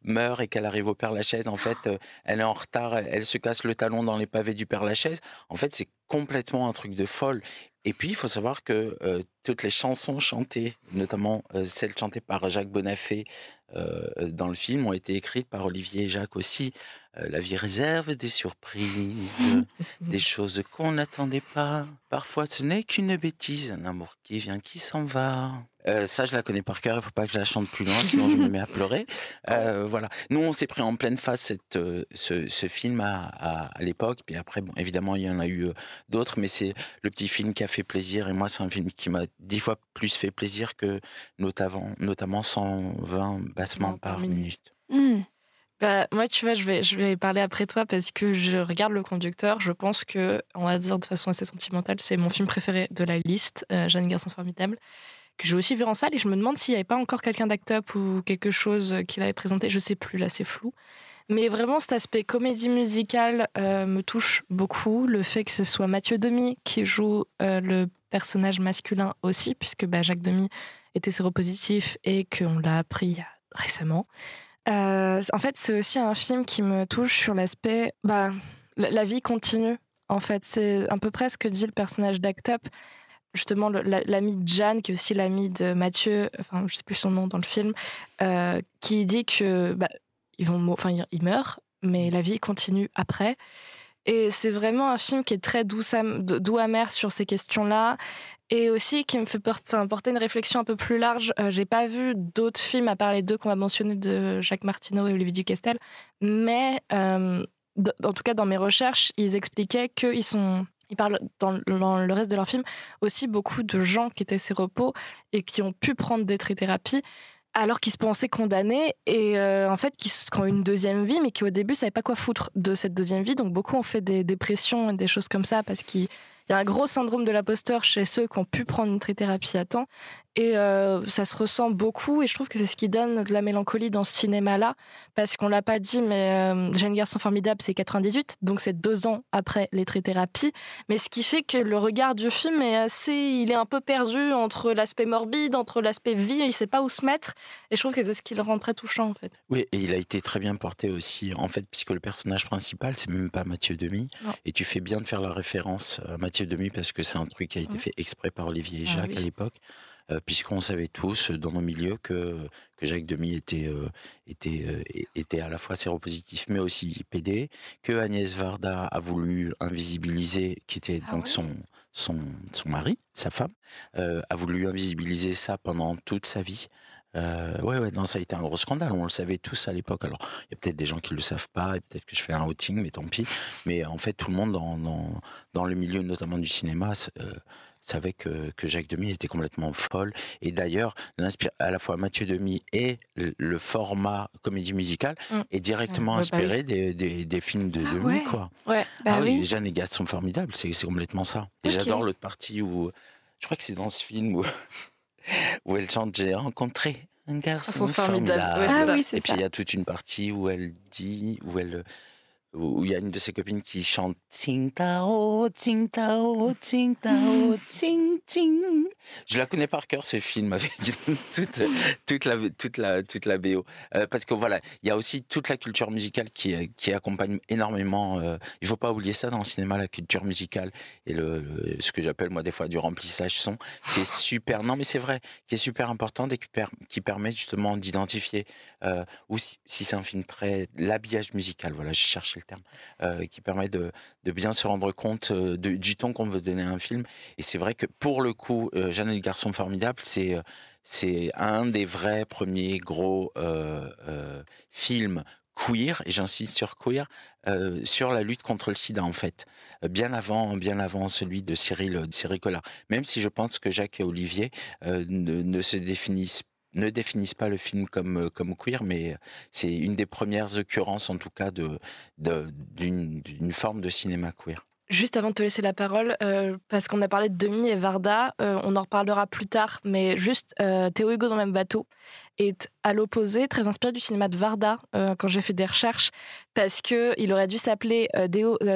meurt et qu'elle arrive au Père-Lachaise, en fait, elle est en retard, elle se casse le talon dans les pavés du Père-Lachaise. En fait, c'est complètement un truc de folle. Et puis, il faut savoir que toutes les chansons chantées, notamment celles chantées par Jacques Bonafé dans le film, ont été écrites par Olivier et Jacques aussi. La vie réserve des surprises, des choses qu'on n'attendait pas. Parfois, ce n'est qu'une bêtise, un amour qui vient, qui s'en va. Ça, je la connais par cœur, il ne faut pas que je la chante plus loin, sinon je me mets à pleurer. Voilà. Nous, on s'est pris en pleine face ce film à l'époque. Puis après, bon, évidemment, il y en a eu d'autres, mais c'est le petit film qui a fait plaisir. Et moi, c'est un film qui m'a 10 fois plus fait plaisir que notamment 120 battements par minute. Moi, tu vois, je vais parler après toi parce que je regarde Le Conducteur. Je pense que, on va dire de façon assez sentimentale, c'est mon film préféré de la liste, Jeanne Garçon Formidable, que j'ai aussi vu en salle. Et je me demande s'il n'y avait pas encore quelqu'un d'Act Up ou quelque chose qu'il avait présenté. Je sais plus, là, c'est flou. Mais vraiment, cet aspect comédie musicale me touche beaucoup. Le fait que ce soit Mathieu Demy qui joue le personnage masculin aussi, puisque Jacques Demy était séropositif et qu'on l'a appris récemment. En fait, c'est aussi un film qui me touche sur l'aspect la vie continue. En fait, c'est à peu près ce que dit le personnage d'Act Up. Justement, l'ami de Jeanne, qui est aussi l'ami de Mathieu, enfin, je sais plus son nom dans le film, qui dit que il meurt, mais la vie continue après. Et c'est vraiment un film qui est très doux amer sur ces questions-là. Et aussi qui me fait porter une réflexion un peu plus large. J'ai pas vu d'autres films à part les deux qu'on va mentionner de Jacques Martineau et Olivier Ducastel, mais en tout cas dans mes recherches, ils expliquaient ils parlent dans le reste de leur film aussi beaucoup de gens qui étaient séropos et qui ont pu prendre des trithérapies alors qu'ils se pensaient condamnés et en fait qui ont une deuxième vie mais qui au début savaient pas quoi foutre de cette deuxième vie. Donc beaucoup ont fait des dépressions et des choses comme ça parce qu'il y a un gros syndrome de l'imposteur chez ceux qui ont pu prendre une trithérapie à temps. Et ça se ressent beaucoup. Et je trouve que c'est ce qui donne de la mélancolie dans ce cinéma-là. Parce qu'on ne l'a pas dit, mais Jeanne Garçon Formidable, c'est 98. Donc c'est 2 ans après les trithérapies. Mais ce qui fait que le regard du film il est un peu perdu entre l'aspect morbide, entre l'aspect vie. Il ne sait pas où se mettre. Et je trouve que c'est ce qui le rend très touchant, en fait. Oui, et il a été très bien porté aussi, en fait, puisque le personnage principal, c'est même pas Mathieu Demy. Non. Et tu fais bien de faire la référence à Mathieu Demy parce que c'est un truc qui a été fait exprès par Olivier et Jacques à l'époque. Puisqu'on savait tous dans nos milieux que Jacques Demy était à la fois séropositif mais aussi PD, que Agnès Varda a voulu invisibiliser, qui était donc son mari, sa femme, a voulu invisibiliser ça pendant toute sa vie. Non, ça a été un gros scandale, on le savait tous à l'époque. Alors, il y a peut-être des gens qui le savent pas, et peut-être que je fais un outing, mais tant pis. Mais en fait, tout le monde dans le milieu, notamment du cinéma, savait que Jacques Demy était complètement folle. Et d'ailleurs, à la fois Mathieu Demy et le format comédie musicale est directement inspiré des films de Demy, quoi. Ouais. Oui, Jeanne et Gaston Formidable, c'est complètement ça. Et j'adore l'autre partie où, je crois que c'est dans ce film où elle chante « J'ai rencontré un garçon Sont formidables. formidable. Ouais, c'est Ah ça. oui, c'est Et puis ça. il y a toute une partie où elle dit, où il y a une de ses copines qui chante Tsing Tao, Tsing Tao, Tsing Tao, Tsing Tsing. Je la connais par cœur ce film avec toute la BO. Parce que voilà, il y a aussi toute la culture musicale qui accompagne énormément. Il faut pas oublier ça dans le cinéma, la culture musicale et ce que j'appelle moi des fois du remplissage son, qui est super. Non mais c'est vrai, qui est super important et qui permet justement d'identifier ou si c'est un film l'habillage musical. Voilà, je cherchais le terme, qui permet de bien se rendre compte du ton qu'on veut donner à un film. Et c'est vrai que pour le coup, Jeanne et le garçon formidable, c'est un des vrais premiers gros films queer, et j'insiste sur queer, sur la lutte contre le sida en fait, bien avant celui de Cyril Collard. Même si je pense que Jacques et Olivier ne définissent pas le film comme queer, mais c'est une des premières occurrences en tout cas d'une forme de cinéma queer. Juste avant de te laisser la parole, parce qu'on a parlé de Demi et Varda, on en reparlera plus tard, mais juste Théo Hugo dans le même bateau est à l'opposé, très inspiré du cinéma de Varda quand j'ai fait des recherches, parce qu'il aurait dû s'appeler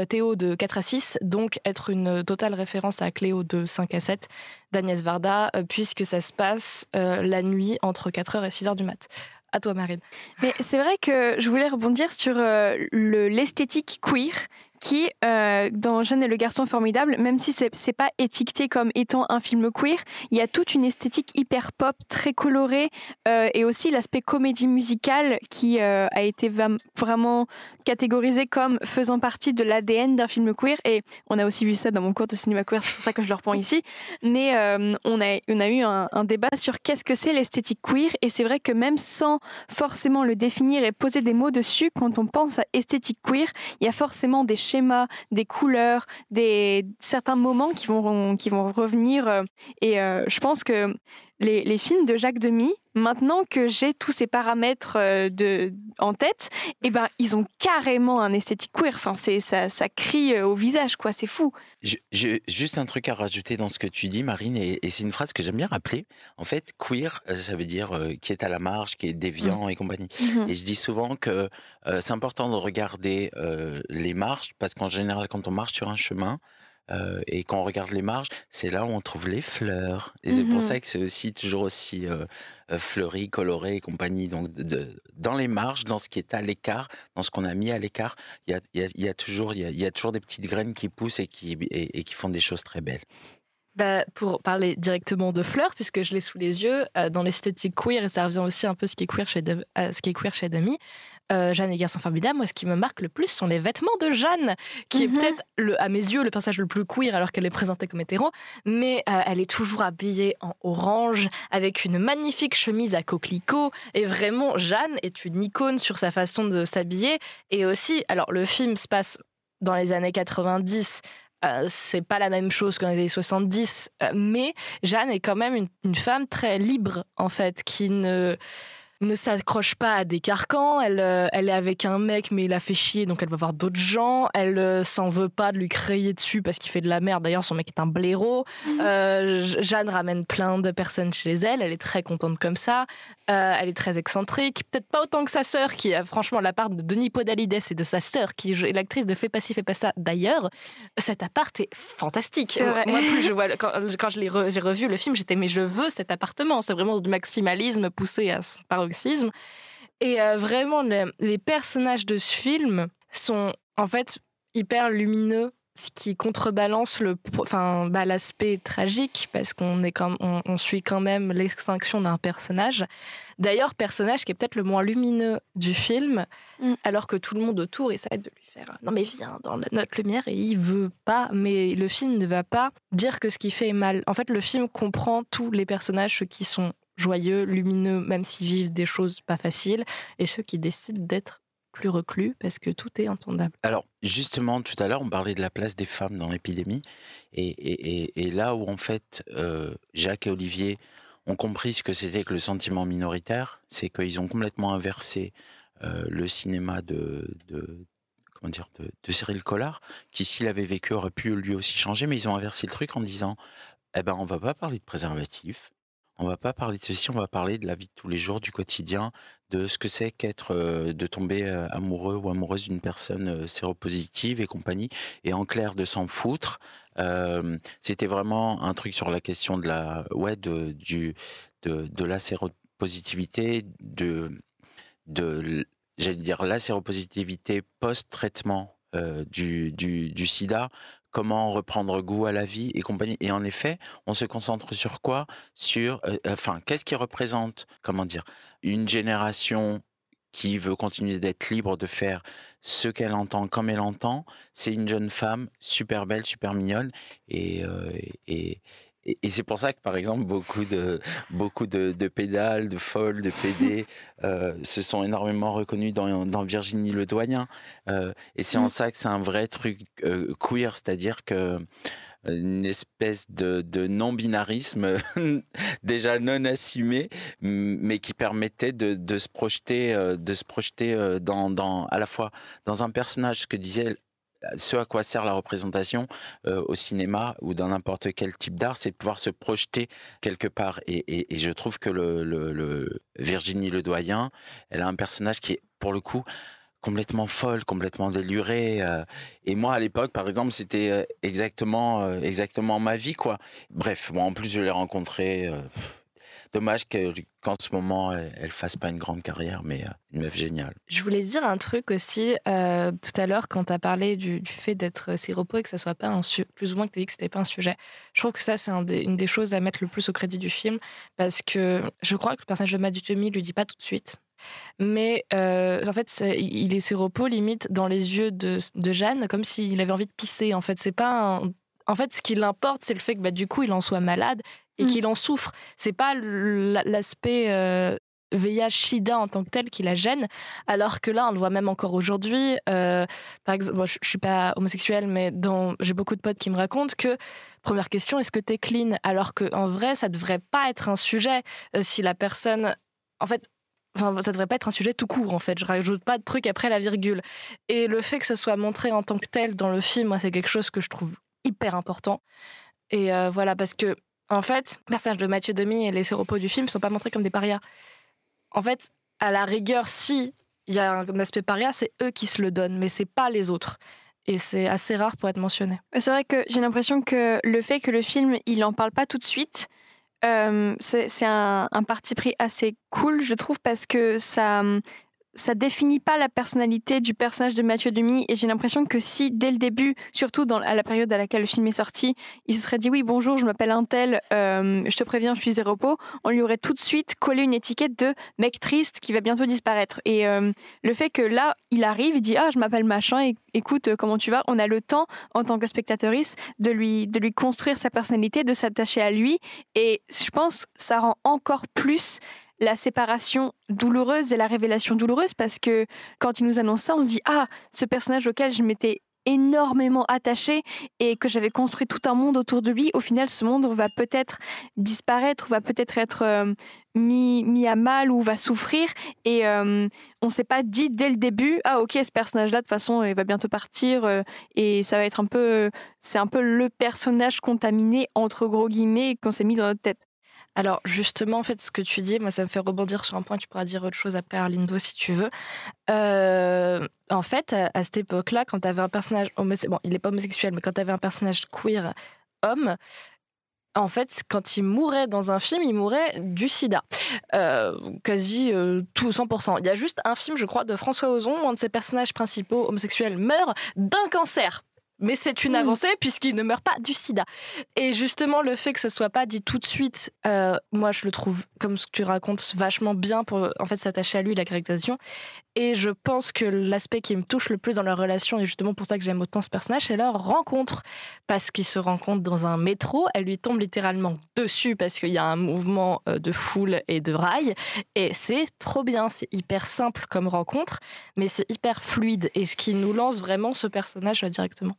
Théo de 4 à 6, donc être une totale référence à Cléo de 5 à 7 d'Agnès Varda, puisque ça se passe la nuit entre 4h et 6h du mat'. À toi, Marine. Mais c'est vrai que je voulais rebondir sur l'esthétique queer qui, dans Jeanne et le garçon formidable, même si c'est pas étiqueté comme étant un film queer, il y a toute une esthétique hyper pop, très colorée, et aussi l'aspect comédie musicale qui a été vraiment catégorisé comme faisant partie de l'ADN d'un film queer. Et on a aussi vu ça dans mon cours de cinéma queer, c'est pour ça que je le reprends ici. Mais on a eu un débat sur qu'est-ce que c'est l'esthétique queer, et c'est vrai que même sans forcément le définir et poser des mots dessus, quand on pense à esthétique queer, il y a forcément des schémas, des couleurs, certains moments qui vont revenir. Et je pense que les films de Jacques Demy, maintenant que j'ai tous ces paramètres en tête, eh ben, ils ont carrément un esthétique queer. Enfin, ça crie au visage, quoi. C'est fou. Juste un truc à rajouter dans ce que tu dis, Marine, et c'est une phrase que j'aime bien rappeler. En fait, queer, ça veut dire qui est à la marge, qui est déviant et compagnie. Et je dis souvent que c'est important de regarder les marges, parce qu'en général, quand on marche sur un chemin, et quand on regarde les marges, c'est là où on trouve les fleurs. Et c'est pour ça que c'est aussi toujours aussi fleuri, coloré et compagnie. Donc, dans les marges, dans ce qui est à l'écart, dans ce qu'on a mis à l'écart, il y a toujours des petites graines qui poussent et qui font des choses très belles. Bah, pour parler directement de fleurs, puisque je l'ai sous les yeux, dans l'esthétique queer, et ça revient aussi un peu ce qui est queer chez Demi, Jeanne et garçon formidable, moi ce qui me marque le plus sont les vêtements de Jeanne, qui est peut-être à mes yeux le personnage le plus queer alors qu'elle est présentée comme hétéro, mais elle est toujours habillée en orange avec une magnifique chemise à coquelicot, et vraiment Jeanne est une icône sur sa façon de s'habiller. Et aussi, alors le film se passe dans les années 90, c'est pas la même chose que dans les années 70, mais Jeanne est quand même une femme très libre en fait, qui ne s'accroche pas à des carcans. Elle est avec un mec, mais il la fait chier, donc elle va voir d'autres gens. Elle s'en veut pas de lui crier dessus parce qu'il fait de la merde. D'ailleurs, son mec est un blaireau. Jeanne ramène plein de personnes chez elle. Elle est très contente comme ça. Elle est très excentrique. Peut-être pas autant que sa sœur, qui a franchement la part de Denis Podalides et de sa sœur, qui est l'actrice de Fais pas ci, fais pas ça. D'ailleurs, cet appart est fantastique. Moi, plus je vois, quand j'ai revu le film, j'étais, mais je veux cet appartement. C'est vraiment du maximalisme poussé à son paroxysme. Et vraiment, les personnages de ce film sont en fait hyper lumineux, ce qui contrebalance l'aspect tragique, parce on suit quand même l'extinction d'un personnage. D'ailleurs, personnage qui est peut-être le moins lumineux du film, alors que tout le monde autour essaie de lui faire « Non mais viens dans notre lumière » et il veut pas, mais le film ne va pas dire que ce qu'il fait est mal. En fait, le film comprend tous les personnages, ceux qui sont joyeux, lumineux, même s'ils vivent des choses pas faciles, et ceux qui décident d'être plus reclus parce que tout est entendable. Alors, justement, tout à l'heure, on parlait de la place des femmes dans l'épidémie, et là où, en fait, Jacques et Olivier ont compris ce que c'était que le sentiment minoritaire, c'est qu'ils ont complètement inversé le cinéma de Cyril Collard, qui, s'il avait vécu, aurait pu lui aussi changer, mais ils ont inversé le truc en disant « Eh ben, on va pas parler de préservatif, On va pas parler de ceci, on va parler de la vie de tous les jours, du quotidien, de ce que c'est qu'être, de tomber amoureux ou amoureuse d'une personne séropositive et compagnie, et en clair de s'en foutre. C'était vraiment un truc sur la question de la séropositivité, j'allais dire la séropositivité post-traitement du sida, comment reprendre goût à la vie et compagnie. Et en effet, on se concentre sur quoi? Qu'est-ce qui représente, une génération qui veut continuer d'être libre de faire ce qu'elle entend comme elle entend. C'est une jeune femme super belle, super mignonne, et c'est pour ça que, par exemple, beaucoup de pédales, de folles, de PD se sont énormément reconnus dans Virginie Ledoyen. Et c'est en ça que c'est un vrai truc queer, c'est-à-dire que une espèce de non-binarisme déjà non assumé, mais qui permettait de se projeter, à la fois dans un personnage, ce à quoi sert la représentation au cinéma ou dans n'importe quel type d'art, c'est de pouvoir se projeter quelque part. Et je trouve que le Virginie Ledoyen, elle a un personnage qui est, pour le coup, complètement folle, complètement délurée. Et moi, à l'époque, par exemple, c'était exactement ma vie, quoi. Bref, bon, en plus, je l'ai rencontrée. Dommage qu'en ce moment, elle fasse pas une grande carrière, mais une meuf géniale. Je voulais dire un truc aussi, tout à l'heure, quand tu as parlé du fait d'être séropo et que ça soit pas plus ou moins que tu as dit que c'était pas un sujet. Je trouve que ça, c'est une des choses à mettre le plus au crédit du film, parce que je crois que le personnage de Mathieu Demy lui dit pas tout de suite. Mais en fait, il est séropo limite dans les yeux de Jeanne, comme s'il avait envie de pisser. En fait, c'est pas en fait, ce qui l'importe, c'est le fait que du coup, il en soit malade et qu'il en souffre. C'est pas l'aspect VIH-Sida en tant que tel qui la gêne, alors que là, on le voit même encore aujourd'hui. Par exemple, je suis pas homosexuelle, mais j'ai beaucoup de potes qui me racontent que première question, est-ce que t'es clean? Alors qu'en vrai, ça devrait pas être un sujet si la personne, en fait. Enfin, ça devrait pas être un sujet tout court, en fait. Je rajoute pas de trucs après la virgule. Et le fait que ça soit montré en tant que tel dans le film, moi, c'est quelque chose que je trouve hyper important. Et voilà, parce que, en fait, le personnage de Mathieu Demy et les séropos du film sont pas montrés comme des parias. En fait, à la rigueur, si il y a un aspect paria, c'est eux qui se le donnent, mais c'est pas les autres. Et c'est assez rare pour être mentionné. C'est vrai que j'ai l'impression que le fait que le film, il en parle pas tout de suite, c'est un parti pris assez cool, je trouve, parce que ça définit pas la personnalité du personnage de Mathieu Demy, et j'ai l'impression que si dès le début, surtout à la période à laquelle le film est sorti, il se serait dit oui bonjour, je m'appelle untel, je te préviens, je suis séropo, on lui aurait tout de suite collé une étiquette de mec triste qui va bientôt disparaître. Et le fait que là il arrive, il dit je m'appelle machin, et écoute, comment tu vas, on a le temps en tant que spectatrice de lui construire sa personnalité, de s'attacher à lui, et je pense que ça rend encore plus la séparation douloureuse et la révélation douloureuse, parce que quand il nous annonce ça, on se dit ce personnage auquel je m'étais énormément attachée et que j'avais construit tout un monde autour de lui, au final ce monde va peut-être disparaître, ou va peut-être être mis à mal, ou va souffrir, et on s'est pas dit dès le début ok, ce personnage là de toute façon il va bientôt partir, et ça va être c'est un peu le personnage contaminé entre gros guillemets qu'on s'est mis dans notre tête. Alors justement, en fait, ce que tu dis, moi, ça me fait rebondir sur un point. Tu pourras dire autre chose après, Arlindo, si tu veux. En fait, à cette époque-là, quand tu avais un personnage bon, il n'est pas homosexuel, mais quand tu avais un personnage queer homme, en fait, quand il mourait dans un film, il mourait du sida. Quasi tout, 100%. Il y a juste un film, je crois, de François Ozon, où un de ses personnages principaux homosexuels meurt d'un cancer. Mais c'est une avancée puisqu'il ne meurt pas du sida. Et justement, le fait que ça soit pas dit tout de suite, moi je le trouve, comme ce que tu racontes, vachement bien pour en fait s'attacher à lui, la caractérisation. Et je pense que l'aspect qui me touche le plus dans leur relation, et justement pour ça que j'aime autant ce personnage, c'est leur rencontre. Parce qu'ils se rencontrent dans un métro, elle lui tombe littéralement dessus parce qu'il y a un mouvement de foule et de rails. Et c'est trop bien, c'est hyper simple comme rencontre, mais c'est hyper fluide. Et ce qui nous lance vraiment ce personnage directement.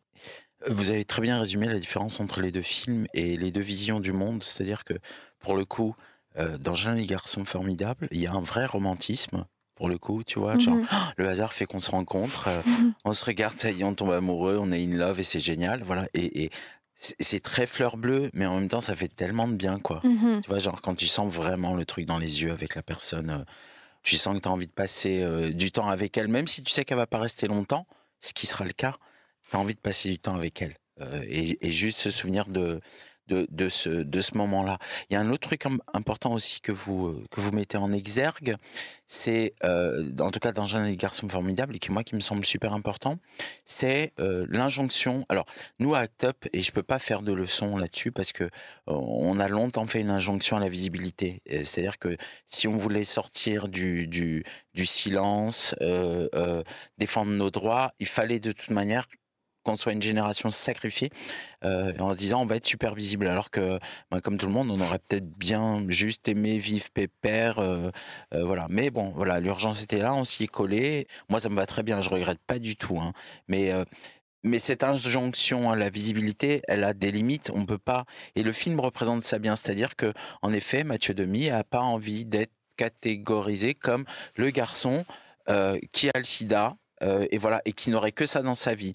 Vous avez très bien résumé la différence entre les deux films et les deux visions du monde. C'est-à-dire que, pour le coup, dans Jeune et garçon formidable, il y a un vrai romantisme. Pour le coup, tu vois, genre, le hasard fait qu'on se rencontre, on se regarde, ça y est, on tombe amoureux, on est in love et c'est génial, voilà. Et c'est très fleur bleue, mais en même temps, ça fait tellement de bien, quoi. Mhm. Tu vois, genre quand tu sens vraiment le truc dans les yeux avec la personne, tu sens que tu as envie de passer du temps avec elle, même si tu sais qu'elle va pas rester longtemps, ce qui sera le cas, tu as envie de passer du temps avec elle. Et juste se souvenir de ce moment-là. Il y a un autre truc important aussi que vous mettez en exergue, c'est, en tout cas dans Jeanne et les garçons formidables, et qui me semble super important, c'est l'injonction. Alors, nous à Act Up, et je peux pas faire de leçon là-dessus, parce que on a longtemps fait une injonction à la visibilité. C'est-à-dire que si on voulait sortir du silence, défendre nos droits, il fallait de toute manière qu'on soit une génération sacrifiée en se disant on va être super visible, alors que comme tout le monde on aurait peut-être bien juste aimé vivre pépère, voilà. Mais bon, voilà, l'urgence était là, on s'y est collé. Moi ça me va très bien, je regrette pas du tout, hein. Mais cette injonction à la visibilité, elle a des limites, on peut pas, et le film représente ça bien, c'est-à-dire que en effet Mathieu Demy a pas envie d'être catégorisé comme le garçon qui a le sida, et voilà, et qui n'aurait que ça dans sa vie.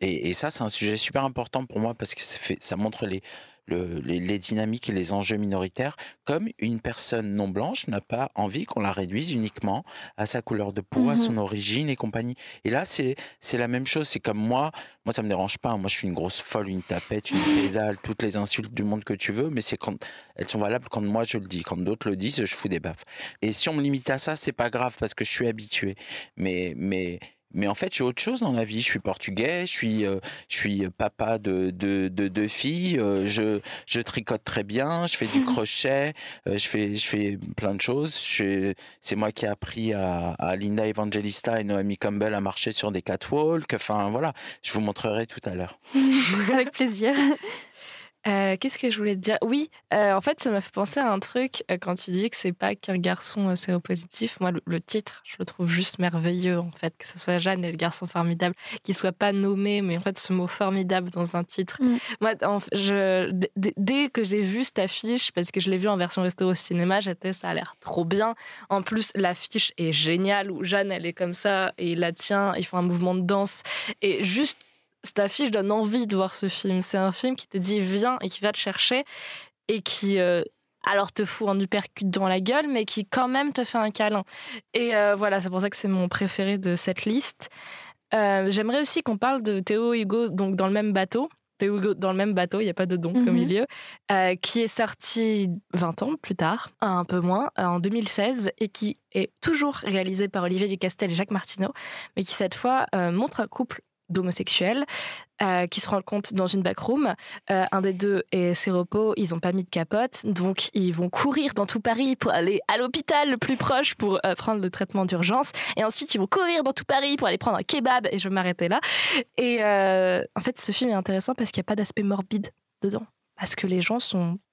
Et ça, c'est un sujet super important pour moi, parce que ça montre les dynamiques et les enjeux minoritaires, comme une personne non blanche n'a pas envie qu'on la réduise uniquement à sa couleur de peau, à son origine et compagnie. Et là, c'est la même chose. C'est comme moi, ça me dérange pas. Moi, je suis une grosse folle, une tapette, une pédale, toutes les insultes du monde que tu veux, mais c'est quand elles sont valables quand moi je le dis. Quand d'autres le disent, je fous des baffes. Et si on me limite à ça, c'est pas grave, parce que je suis habitué. Mais en fait, je suis autre chose dans la vie. Je suis portugais, je suis papa de deux filles, je tricote très bien, je fais du crochet, je fais plein de choses. C'est moi qui ai appris à Linda Evangelista et Naomi Campbell à marcher sur des catwalks. Enfin, voilà, je vous montrerai tout à l'heure. Avec plaisir. Qu'est-ce que je voulais te dire? Oui, en fait, ça m'a fait penser à un truc quand tu dis que c'est pas qu'un garçon séropositif. Moi, le titre, je le trouve juste merveilleux, en fait, que ce soit Jeanne et le garçon formidable, qu'il soit pas nommé, mais en fait, ce mot formidable dans un titre. Moi, dès que j'ai vu cette affiche, parce que je l'ai vue en version resto au cinéma, ça a l'air trop bien. En plus, l'affiche est géniale, où Jeanne, elle est comme ça, et il la tient, ils font un mouvement de danse, et juste cette affiche donne envie de voir ce film. C'est un film qui te dit viens et qui va te chercher et qui alors te fout un uppercut dans la gueule, mais qui quand même te fait un câlin. Et voilà, c'est pour ça que c'est mon préféré de cette liste. J'aimerais aussi qu'on parle de Théo Hugo, donc dans le même bateau. Théo Hugo dans le même bateau, il n'y a pas de donc au milieu, qui est sorti 20 ans plus tard, un peu moins, en 2016, et qui est toujours réalisé par Olivier Ducastel et Jacques Martineau, mais qui cette fois montre un couple d'homosexuels qui se rencontrent dans une backroom. Un des deux est séropo, ils n'ont pas mis de capote, donc ils vont courir dans tout Paris pour aller à l'hôpital le plus proche pour prendre le traitement d'urgence, et ensuite ils vont courir dans tout Paris pour aller prendre un kebab, et je vais m'arrêter là. Et en fait, ce film est intéressant parce qu'il n'y a pas d'aspect morbide dedans, parce que les gens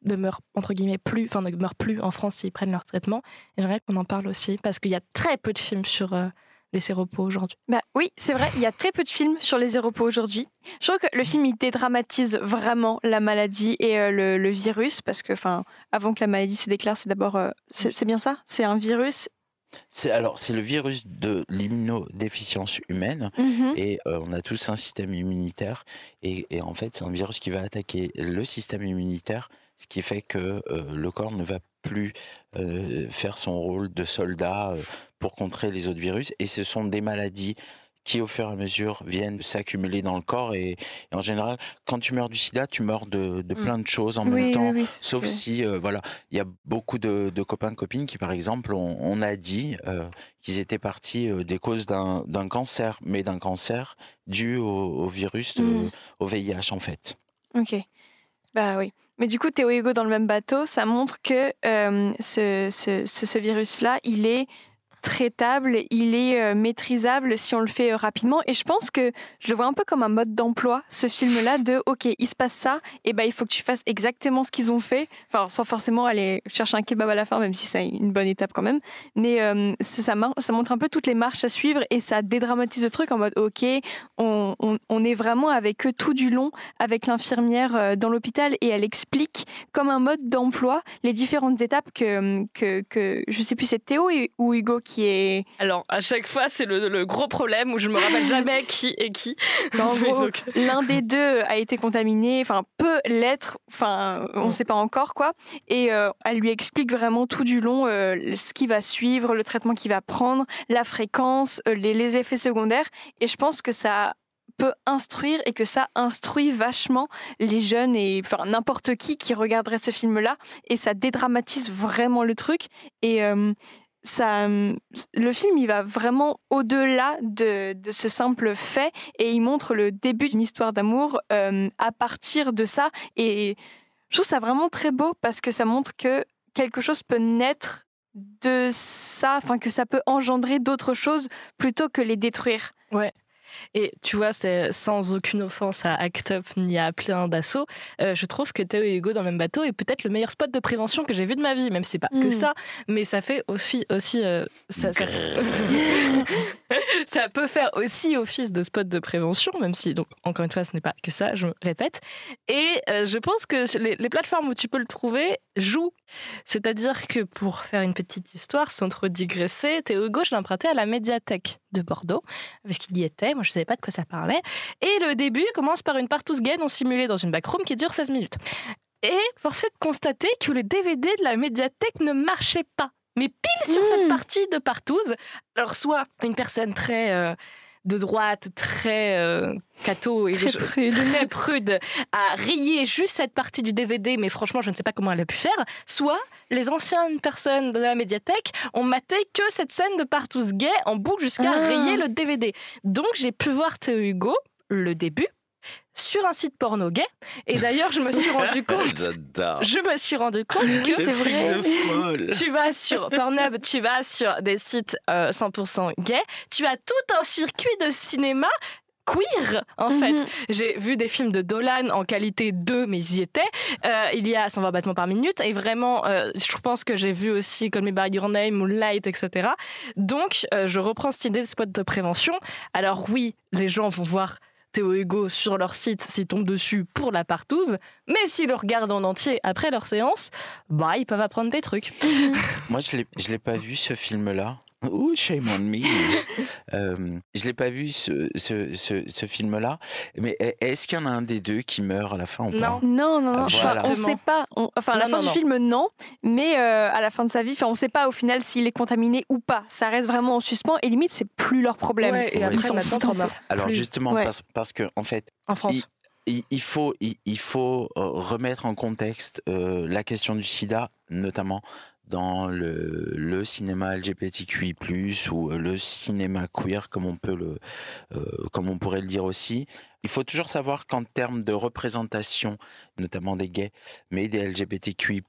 ne meurent entre guillemets plus, enfin ne meurent plus en France s'ils prennent leur traitement, et j'aimerais qu'on en parle aussi, parce qu'il y a très peu de films sur les séropos aujourd'hui. Bah oui, c'est vrai, il y a très peu de films sur les séropos aujourd'hui. Je trouve que le film, il dédramatise vraiment la maladie et le virus, parce que, avant que la maladie se déclare, c'est d'abord... c'est bien ça? C'est un virus? C'est le virus de l'immunodéficience humaine, et on a tous un système immunitaire, et en fait, c'est un virus qui va attaquer le système immunitaire, ce qui fait que le corps ne va plus faire son rôle de soldat pour contrer les autres virus, et ce sont des maladies qui au fur et à mesure viennent s'accumuler dans le corps, et en général quand tu meurs du sida, tu meurs de plein de choses en même temps, sauf si voilà, il y a beaucoup de copains copines qui par exemple on a dit qu'ils étaient partis des causes d'un cancer, mais d'un cancer dû au virus au VIH en fait. Ok, bah oui. Mais du coup, Théo Hugo dans le même bateau, ça montre que ce virus-là, il est traitable, il est maîtrisable si on le fait rapidement. Et je pense que je le vois un peu comme un mode d'emploi, ce film-là, de OK, il se passe ça, et il faut que tu fasses exactement ce qu'ils ont fait. Enfin, sans forcément aller chercher un kebab à la fin, même si c'est une bonne étape quand même. Mais ça montre un peu toutes les marches à suivre, et ça dédramatise le truc en mode OK, on est vraiment avec eux tout du long, avec l'infirmière dans l'hôpital, et elle explique comme un mode d'emploi les différentes étapes que je sais plus, c'est Théo ou Hugo qui est... Alors, à chaque fois, c'est le gros problème où je me rappelle jamais qui est qui. En gros, Donc, l'un des deux a été contaminé, enfin peut l'être, enfin on ne sait pas encore quoi. Et elle lui explique vraiment tout du long ce qui va suivre, le traitement qu'il va prendre, la fréquence, les effets secondaires. Et je pense que ça peut instruire et que ça instruit vachement les jeunes et enfin n'importe qui regarderait ce film-là. Et ça dédramatise vraiment le truc. Et le film, il va vraiment au-delà de ce simple fait et il montre le début d'une histoire d'amour à partir de ça. Et je trouve ça vraiment très beau parce que ça montre que quelque chose peut naître de ça, enfin que ça peut engendrer d'autres choses plutôt que les détruire. ouais. Et tu vois, c'est sans aucune offense à Act Up ni à plein d'assaut, je trouve que Théo et Hugo dans le même bateau est peut-être le meilleur spot de prévention que j'ai vu de ma vie, même si c'est pas que ça, mais ça fait aussi ça peut faire aussi office de spot de prévention, même si, donc, encore une fois, ce n'est pas que ça, je me répète. Et je pense que les plateformes où tu peux le trouver jouent. C'est-à-dire que pour faire une petite histoire, sans trop digresser, Théo Hugo, je l'ai emprunté à la médiathèque de Bordeaux, parce qu'il y était, moi je savais pas de quoi ça parlait. Et le début commence par une partouze gay non simulée dans une backroom qui dure 16 minutes. Et force est de constater que le DVD de la médiathèque ne marchait pas. Mais pile sur cette partie de partouze, alors soit une personne très de droite, très catho et très prude, a rayé juste cette partie du DVD, mais franchement, je ne sais pas comment elle a pu faire. Soit les anciennes personnes de la médiathèque ont maté que cette scène de partouze gay en boucle jusqu'à rayer le DVD. Donc, j'ai pu voir Théo Hugo, le début, sur un site porno gay. Et d'ailleurs, je me suis rendu compte que c'est vrai. Tu vas sur Pornhub, tu vas sur des sites 100% gays, tu as tout un circuit de cinéma queer, en fait. J'ai vu des films de Dolan en qualité 2, mais ils y étaient. Il y a 120 battements par minute, et vraiment, je pense que j'ai vu aussi Call Me By Your Name, Moonlight, etc. Donc, je reprends cette idée de spot de prévention. Alors oui, les gens vont voir Théo Hugo sur leur site s'ils tombent dessus pour la partouze, mais s'ils le regardent en entier après leur séance, bah ils peuvent apprendre des trucs. Moi, je l'ai pas vu ce film-là. Ouh, shame on me. Je l'ai pas vu ce film-là. Mais est-ce qu'il y en a un des deux qui meurt à la fin ou pas ? Non. Voilà. Enfin, on sait pas. À la fin du film, non. Mais à la fin de sa vie, on sait pas au final s'il est contaminé ou pas. Ça reste vraiment en suspens et limite, c'est plus leur problème. Ouais, et après, maintenant, t'en meurs. Alors justement, parce que en fait, en France. Il faut remettre en contexte la question du sida, notamment dans le cinéma LGBTQI+, ou le cinéma queer, comme on pourrait le dire aussi. Il faut toujours savoir qu'en termes de représentation, notamment des gays, mais des LGBTQI+,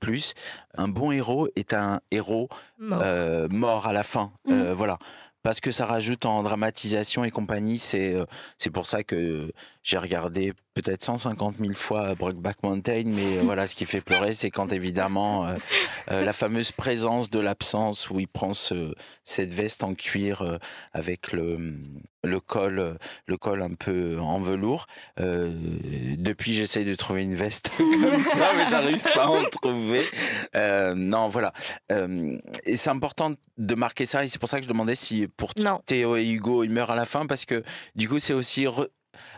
un bon héros est un héros mort à la fin. Voilà. Parce que ça rajoute en dramatisation et compagnie. C'est pour ça que j'ai regardé peut-être 150 000 fois Brokeback Mountain, mais voilà, ce qui fait pleurer, c'est quand évidemment la fameuse présence de l'absence, où il prend cette veste en cuir avec le col un peu en velours. Depuis, j'essaie de trouver une veste comme ça, mais j'arrive pas à en trouver. Non, voilà. Et c'est important de marquer ça, et c'est pour ça que je demandais si pour Théo et Hugo, ils meurent à la fin, parce que du coup, c'est aussi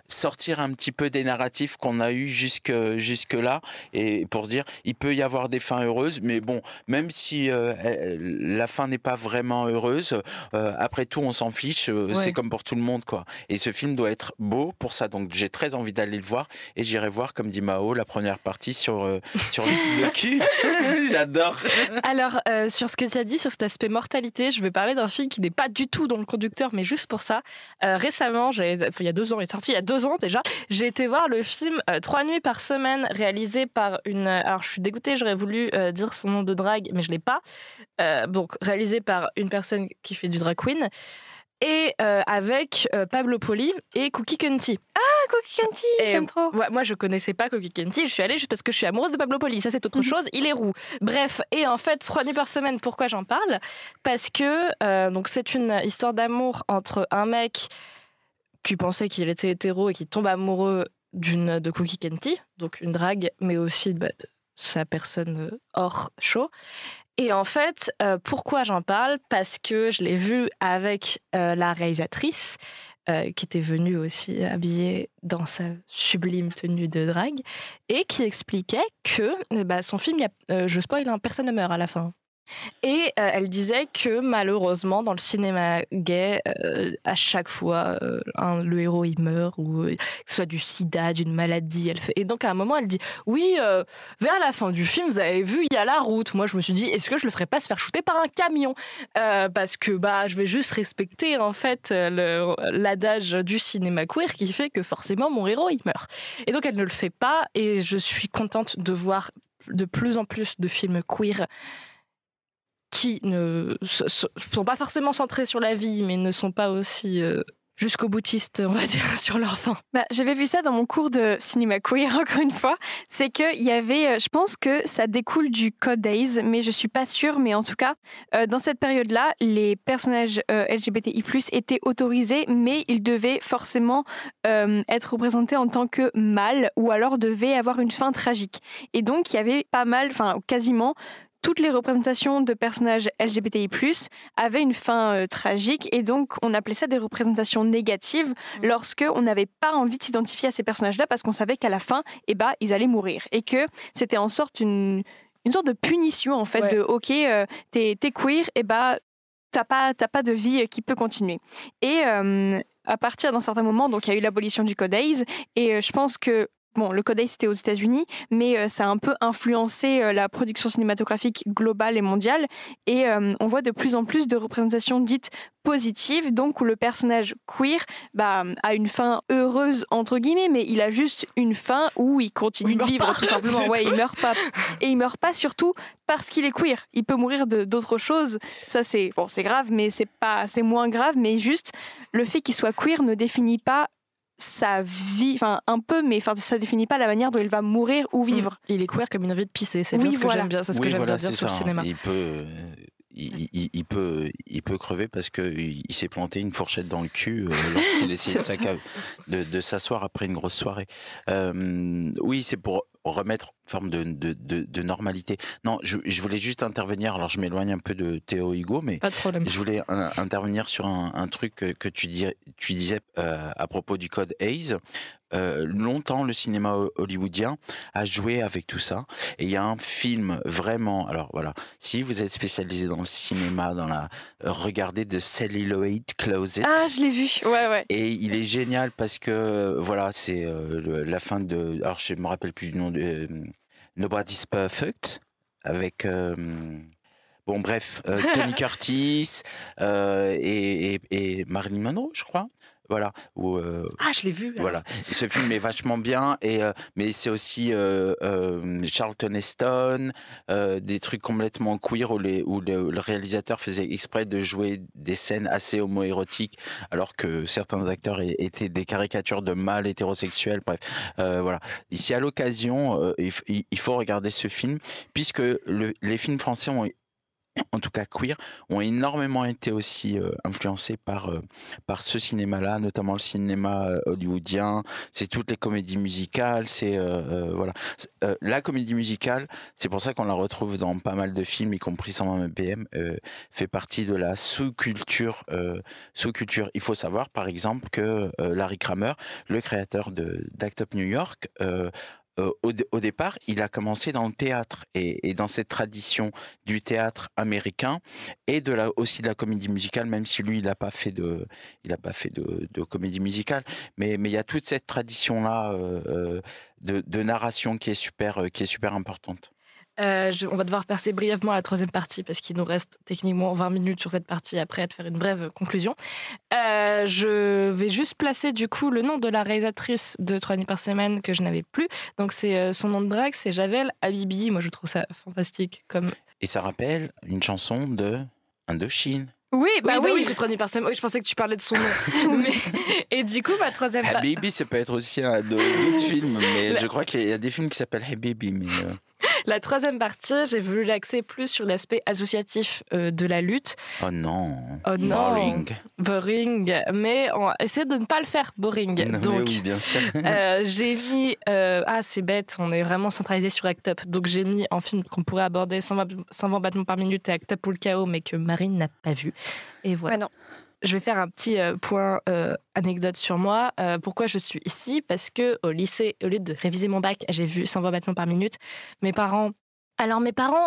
sortir un petit peu des narratifs qu'on a eu jusque-là, et pour se dire, il peut y avoir des fins heureuses, mais bon, même si la fin n'est pas vraiment heureuse, après tout, on s'en fiche, c'est comme pour tout le monde, quoi. Et ce film doit être beau pour ça, donc j'ai très envie d'aller le voir, et j'irai voir, comme dit Mao, la première partie sur le site de cul. J'adore. Alors, sur ce que tu as dit, sur cet aspect mortalité, je vais parler d'un film qui n'est pas du tout dans le conducteur, mais juste pour ça. Récemment, il y a 2 ans, il est sorti il y a 2 ans déjà, j'ai été voir le film 3 nuits par semaine, réalisé par une... Alors, je suis dégoûtée, j'aurais voulu dire son nom de drague, mais je ne l'ai pas. Donc, réalisé par une personne qui fait du drag queen, et avec Pablo Poli et Cookie Kenty. Ah, Cookie Kenty, j'aime trop. Ouais, moi, je connaissais pas Cookie Kenty, je suis allée juste parce que je suis amoureuse de Pablo Poli, ça c'est autre chose, il est roux. Bref, et en fait, 3 nuits par semaine, pourquoi j'en parle ? Parce que donc c'est une histoire d'amour entre un mec qui pensait qu'il était hétéro et qui tombe amoureux de Cookie Kenty, donc une drague, mais aussi sa personne hors show. Et en fait, pourquoi j'en parle ? Parce que je l'ai vu avec la réalisatrice, qui était venue aussi habillée dans sa sublime tenue de drague, et qui expliquait que son film, je spoil, personne ne meurt à la fin. Et elle disait que malheureusement dans le cinéma gay, à chaque fois le héros il meurt, ou que ce soit du sida, d'une maladie, et donc à un moment elle dit oui, vers la fin du film vous avez vu il y a la route. Moi je me suis dit est-ce que je le ferais pas se faire shooter par un camion, parce que je vais juste respecter en fait l'adage du cinéma queer qui fait que forcément mon héros il meurt. Et donc elle ne le fait pas, et je suis contente de voir de plus en plus de films queer qui ne sont pas forcément centrés sur la vie, mais ne sont pas aussi jusqu'au boutiste, on va dire, sur leur fin. J'avais vu ça dans mon cours de cinéma queer, encore une fois. C'est qu'il y avait, je pense que ça découle du Code AIDS, mais je suis pas sûre. Mais en tout cas, dans cette période-là, les personnages LGBTI+, étaient autorisés, mais ils devaient forcément être représentés en tant que mâles, ou alors devaient avoir une fin tragique. Et donc, il y avait pas mal, quasiment, toutes les représentations de personnages LGBTI+, avaient une fin tragique, et donc on appelait ça des représentations négatives lorsque on n'avait pas envie de s'identifier à ces personnages-là parce qu'on savait qu'à la fin, ils allaient mourir, et que c'était en sorte une sorte de punition en fait, de ok, t'es queer, t'as pas de vie qui peut continuer. Et à partir d'un certain moment, donc il y a eu l'abolition du Code AIDS, et je pense que le Code AIDS, c'était aux États-Unis, mais ça a un peu influencé la production cinématographique globale et mondiale. Et on voit de plus en plus de représentations dites positives, donc où le personnage queer a une fin heureuse, entre guillemets, mais il a juste une fin où il continue de vivre, tout simplement. Il meurt pas. Et il meurt pas surtout parce qu'il est queer. Il peut mourir d'autres choses. Ça, c'est grave, mais c'est moins grave, mais juste le fait qu'il soit queer ne définit pas sa vie, un peu, mais ça définit pas la manière dont il va mourir ou vivre. Il est queer comme une envie de pisser, c'est bien ce que j'aime bien, c'est ce que j'aime bien dire sur le cinéma. Il peut crever parce qu'il s'est planté une fourchette dans le cul lorsqu'il essayait de s'asseoir après une grosse soirée. Oui, c'est pour remettre une forme de normalité. Non, je voulais juste intervenir, alors je m'éloigne un peu de Théo Hugo, mais pas de problème. Je voulais intervenir sur un truc que tu disais à propos du Code AIDS. Longtemps, le cinéma hollywoodien a joué avec tout ça. Et il y a un film vraiment... Alors voilà, si vous êtes spécialisé dans le cinéma, regardez The Celluloid Closet. Ah, je l'ai vu, ouais. Et il est génial parce que, voilà, c'est la fin de... Alors, je me rappelle plus du nom de... Nobody's Perfect, avec... Bon, bref, Tony Curtis et Marilyn Monroe, je crois. Voilà. Je l'ai vu. Voilà. Et ce film est vachement bien, mais c'est aussi Charlton Heston, des trucs complètement queer où le réalisateur faisait exprès de jouer des scènes assez homoérotiques, alors que certains acteurs étaient des caricatures de mâles hétérosexuels. Bref, voilà. Ici, à l'occasion, il faut regarder ce film, puisque les films français en tout cas queer, ont énormément été aussi influencés par ce cinéma-là, notamment le cinéma hollywoodien. C'est toutes les comédies musicales, c'est voilà. La comédie musicale, c'est pour ça qu'on la retrouve dans pas mal de films, y compris 120 ppm, fait partie de la sous-culture. Il faut savoir, par exemple, que Larry Kramer, le créateur d'Act Up New York, au départ, il a commencé dans le théâtre et dans cette tradition du théâtre américain et aussi de la comédie musicale, même si lui il n'a pas fait de comédie musicale, mais il y a toute cette tradition là de narration qui est super importante. On va devoir passer brièvement à la troisième partie parce qu'il nous reste techniquement 20 minutes sur cette partie après à te faire une brève conclusion. Je vais juste placer du coup le nom de la réalisatrice de 3 nuits par semaine que je n'avais plus. Donc son nom de drague, c'est Javel Habibi. Moi je trouve ça fantastique comme... Et ça rappelle une chanson de Indochine. Oui, c'est 3 nuits par semaine. Oui, je pensais que tu parlais de son nom. Et du coup, ma troisième... Habibi, ça peut être aussi d'autres films, mais je crois qu'il y a des films qui s'appellent Habibi, mais... La troisième partie, j'ai voulu l'axer plus sur l'aspect associatif de la lutte. Oh non. Oh non. Boring. Boring. Mais on va essayer de ne pas le faire boring. Non, Donc, mais oui, bien sûr. j'ai mis... c'est bête, on est vraiment centralisé sur Act Up. Donc j'ai mis en film qu'on pourrait aborder 120 battements par minute et Act Up ou le chaos, mais que Marine n'a pas vu. Et voilà. Ouais, non. Je vais faire un petit point anecdote sur moi. Pourquoi je suis ici ? Parce que au lycée, au lieu de réviser mon bac, j'ai vu 120 battements par minute. Mes parents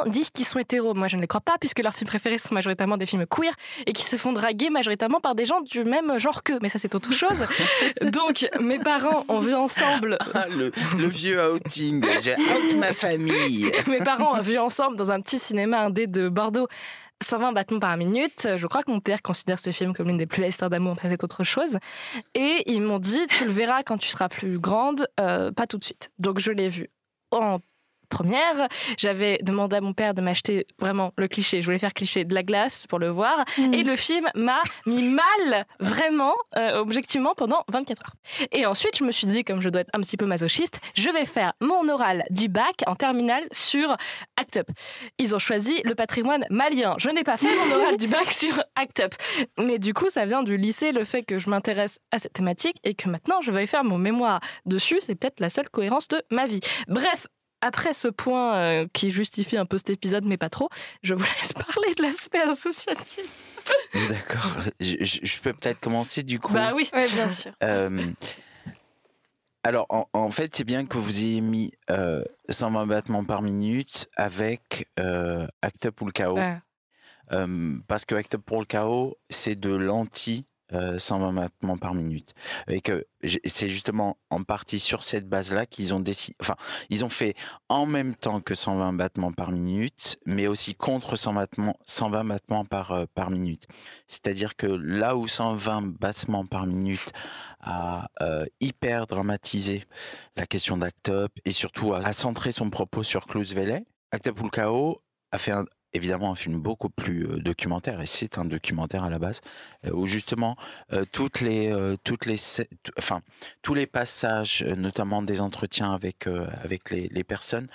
disent qu'ils sont hétéros. Moi, je ne les crois pas, puisque leurs films préférés sont majoritairement des films queer et qui se font draguer majoritairement par des gens du même genre qu'eux. Mais ça, c'est autre chose. Donc, mes parents ont vu ensemble... le vieux outing. J'ai out ma famille. Mes parents ont vu ensemble dans un petit cinéma indé de Bordeaux 120 battements par minute. Je crois que mon père considère ce film comme l'une des plus belles histoires d'amour, après c'est autre chose. Et ils m'ont dit, tu le verras quand tu seras plus grande, pas tout de suite. Donc je l'ai vu en première. J'avais demandé à mon père de m'acheter vraiment le cliché. Je voulais faire cliché de la glace pour le voir. Et le film m'a mis mal, vraiment, objectivement, pendant 24 heures. Et ensuite, je me suis dit, comme je dois être un petit peu masochiste, je vais faire mon oral du bac en terminale sur Act Up. Ils ont choisi le patrimoine malien. Je n'ai pas fait mon oral du bac sur Act Up. Mais du coup, ça vient du lycée, le fait que je m'intéresse à cette thématique et que maintenant, je vais faire mon mémoire dessus. C'est peut-être la seule cohérence de ma vie. Bref, après ce point qui justifie un peu cet épisode, mais pas trop, je vous laisse parler de l'aspect associatif. D'accord. Je peux peut-être commencer du coup. Bah oui, Ouais, bien sûr. Alors, en fait, c'est bien que vous ayez mis 120 battements par minute avec Act Up ou le chaos. Parce que Act Up pour le chaos, c'est de l'anti 120 battements par minute. Et que c'est justement en partie sur cette base-là qu'ils ont décidé. Enfin, ils ont fait en même temps que 120 battements par minute, mais aussi contre 120 battements par minute. C'est-à-dire que là où 120 battements par minute a hyper dramatisé la question d'Act Up et surtout a centré son propos sur Cluse Velay, Act Up ou le chaos a fait évidemment un film beaucoup plus documentaire, et c'est un documentaire à la base, où justement tous les passages, notamment des entretiens avec les personnes,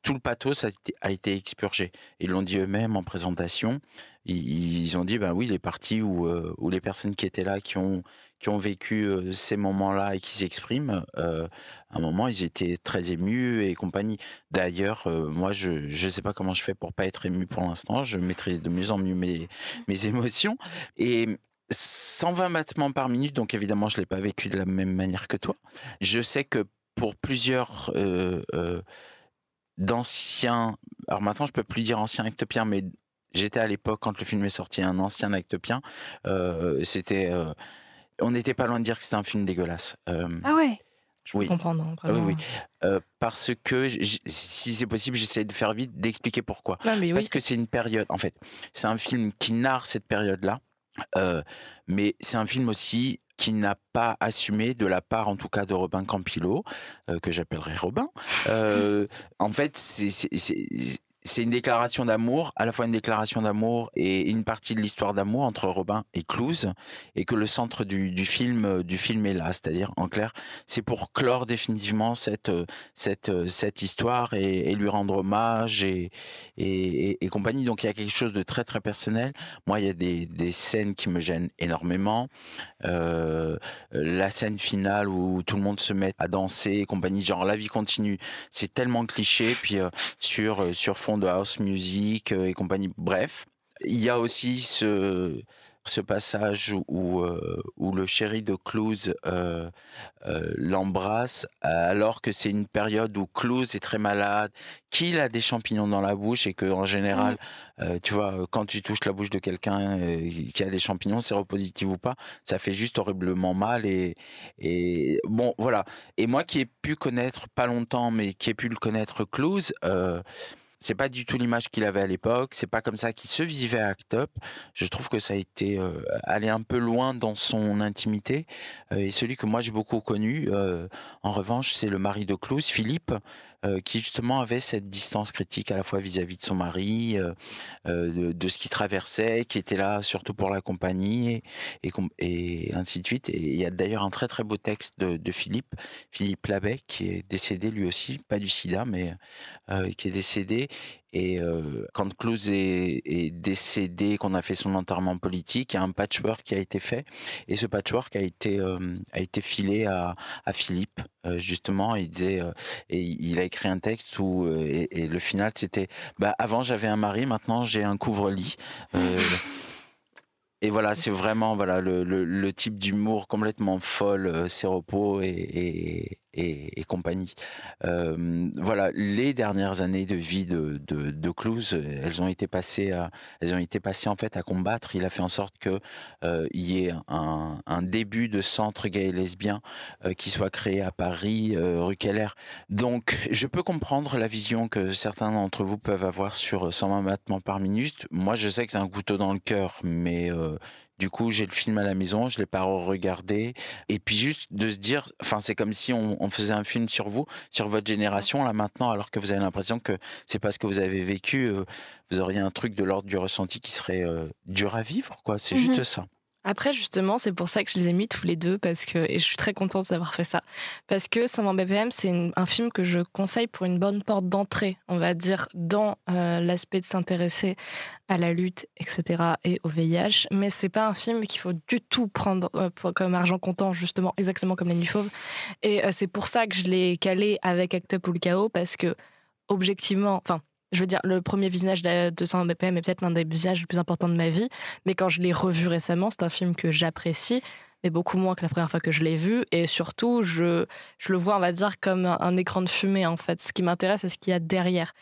tout le pathos a été expurgé. Ils l'ont dit eux-mêmes en présentation. Ils ont dit, ben oui, les parties où les personnes qui étaient là, qui ont vécu ces moments-là et qui s'expriment, à un moment, ils étaient très émus et compagnie. D'ailleurs, moi, je sais pas comment je fais pour pas être ému pour l'instant. Je maîtrise de mieux en mieux mes émotions. Et 120 battements par minute, donc évidemment, je l'ai pas vécu de la même manière que toi. Je sais que pour plusieurs d'anciens... Alors maintenant, je peux plus dire anciens actopiens, mais j'étais à l'époque, quand le film est sorti, un ancien actopien. C'était... on n'était pas loin de dire que c'était un film dégueulasse. Ah ouais. Je peux comprendre. Hein, oui. Parce que, si c'est possible, j'essaie de faire vite, d'expliquer pourquoi. Non, mais oui. Parce que c'est une période, en fait, c'est un film qui narre cette période-là, mais c'est un film aussi qui n'a pas assumé, de la part en tout cas de Robin Campillo, que j'appellerai Robin. En fait, c'est une déclaration d'amour, à la fois une déclaration d'amour et une partie de l'histoire d'amour entre Robin et Cluse, et que le centre du film est là, c'est-à-dire en clair, c'est pour clore définitivement cette histoire et lui rendre hommage et compagnie. Donc il y a quelque chose de très très personnel. Moi, il y a des scènes qui me gênent énormément. La scène finale où tout le monde se met à danser et compagnie, genre la vie continue, c'est tellement cliché, puis sur fond de house music et compagnie. Bref, il y a aussi ce passage où le chéri de Cluse l'embrasse alors que c'est une période où Cluse est très malade, qu'il a des champignons dans la bouche et que en général, tu vois, quand tu touches la bouche de quelqu'un qui a des champignons, séropositif ou pas, ça fait juste horriblement mal et bon, voilà. Et moi qui ai pu connaître, pas longtemps, mais qui ai pu le connaître Cluse, c'est pas du tout l'image qu'il avait à l'époque, c'est pas comme ça qu'il se vivait à Act Up. Je trouve que ça a été aller un peu loin dans son intimité. Et celui que moi j'ai beaucoup connu, en revanche, c'est le mari de Clouse, Philippe, qui justement avait cette distance critique à la fois vis-à-vis de son mari, de ce qu'il traversait, qui était là surtout pour l'accompagner, et ainsi de suite. Et il y a d'ailleurs un très très beau texte de Philippe Labbé, qui est décédé lui aussi, pas du sida, mais qui est décédé. Et quand Clouse est décédé, qu'on a fait son enterrement politique, il y a un patchwork qui a été fait. Et ce patchwork a été filé à Philippe, justement. Il disait, et il a écrit un texte où, et le final, c'était avant j'avais un mari, maintenant j'ai un couvre-lit. Et voilà, c'est vraiment le type d'humour complètement folle, séropo et compagnie. Voilà, les dernières années de vie de Clouse, elles ont été passées en fait à combattre. Il a fait en sorte que y ait un début de centre gay et lesbien qui soit créé à Paris, rue Keller. Donc, je peux comprendre la vision que certains d'entre vous peuvent avoir sur 120 battements par minute. Moi, je sais que c'est un couteau dans le cœur, mais du coup, j'ai le film à la maison, je l'ai pas regardé. Et puis juste de se dire, enfin, c'est comme si on faisait un film sur vous, sur votre génération là maintenant, alors que vous avez l'impression que c'est pas ce que vous avez vécu. Vous auriez un truc de l'ordre du ressenti qui serait dur à vivre, quoi. C'est juste ça. Après, justement, c'est pour ça que je les ai mis tous les deux, et je suis très contente d'avoir fait ça. Parce que 120 BPM, c'est un film que je conseille pour une bonne porte d'entrée, on va dire, dans l'aspect de s'intéresser à la lutte, etc., et au VIH. Mais c'est pas un film qu'il faut du tout prendre comme argent comptant, justement, exactement comme Les Nuits Fauves. Et c'est pour ça que je l'ai calé avec Act Up ou le Chaos, parce que, objectivement, je veux dire, le premier visionnage de 120 BPM est peut-être l'un des visages les plus importants de ma vie, mais quand je l'ai revu récemment, c'est un film que j'apprécie, mais beaucoup moins que la première fois que je l'ai vu, et surtout, je le vois, on va dire, comme un écran de fumée, en fait. Ce qui m'intéresse, c'est ce qu'il y a derrière.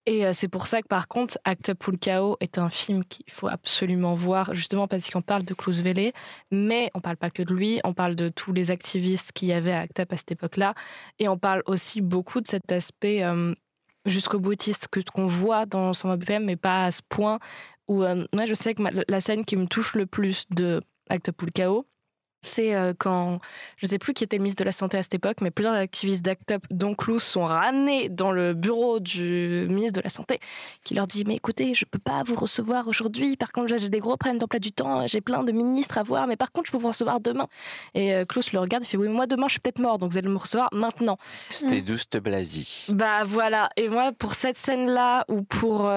Et c'est pour ça que, par contre, Act Up ou le Chaos est un film qu'il faut absolument voir, justement parce qu'on parle de Klaus Welle, mais on parle pas que de lui, on parle de tous les activistes qu'il y avait à Act Up à cette époque-là, et on parle aussi beaucoup de cet aspect jusqu'au boutiste qu'on voit dans 120 BPM, mais pas à ce point où moi je sais que la scène qui me touche le plus de Act Up ou le Chaos, c'est quand, je ne sais plus qui était le ministre de la Santé à cette époque, mais plusieurs activistes d'Act Up, dont Clouse, sont ramenés dans le bureau du ministre de la Santé, qui leur dit « Mais écoutez, je ne peux pas vous recevoir aujourd'hui, par contre j'ai des gros problèmes d'emploi du temps, j'ai plein de ministres à voir, mais par contre je peux vous recevoir demain. » Et Clouse le regarde et fait « Oui, moi demain je suis peut-être mort, donc vous allez me recevoir maintenant. » C'était Douste Blazy. Bah voilà, et moi pour cette scène-là, ou pour...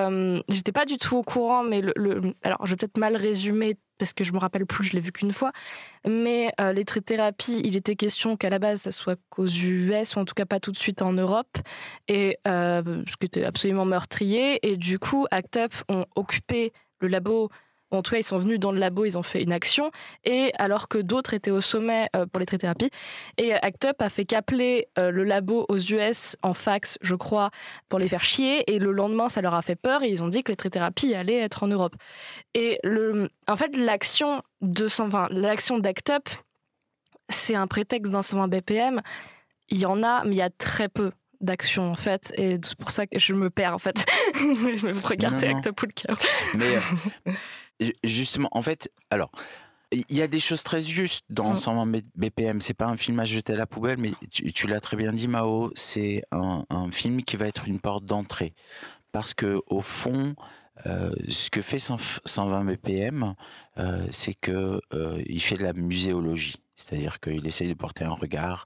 j'étais pas du tout au courant, mais alors je vais peut-être mal résumer, parce que je me rappelle plus, je l'ai vu qu'une fois, mais les trithérapies, il était question qu'à la base ça soit qu'aux US, ou en tout cas pas tout de suite en Europe, et ce qui était absolument meurtrier, et du coup Act Up ont occupé le labo. En tout cas, ils sont venus dans le labo, ils ont fait une action, et alors que d'autres étaient au sommet pour les trithérapies. Et Act Up a fait qu'appeler le labo aux US en fax, je crois, pour les faire chier, et le lendemain, ça leur a fait peur, et ils ont dit que les trithérapies allaient être en Europe. Et en fait, l'action d'Act Up, c'est un prétexte dans 120 BPM. Il y en a, mais il y a très peu d'action en fait, et c'est pour ça que je me perds en fait. Je vais regarder Act Up ou le Chaos. Mais justement, en fait, alors, il y a des choses très justes dans 120 BPM. C'est pas un film à jeter à la poubelle, mais tu l'as très bien dit, Mao, c'est un film qui va être une porte d'entrée. Parce que au fond, ce que fait 120 BPM, c'est que il fait de la muséologie. C'est-à-dire qu'il essaye de porter un regard,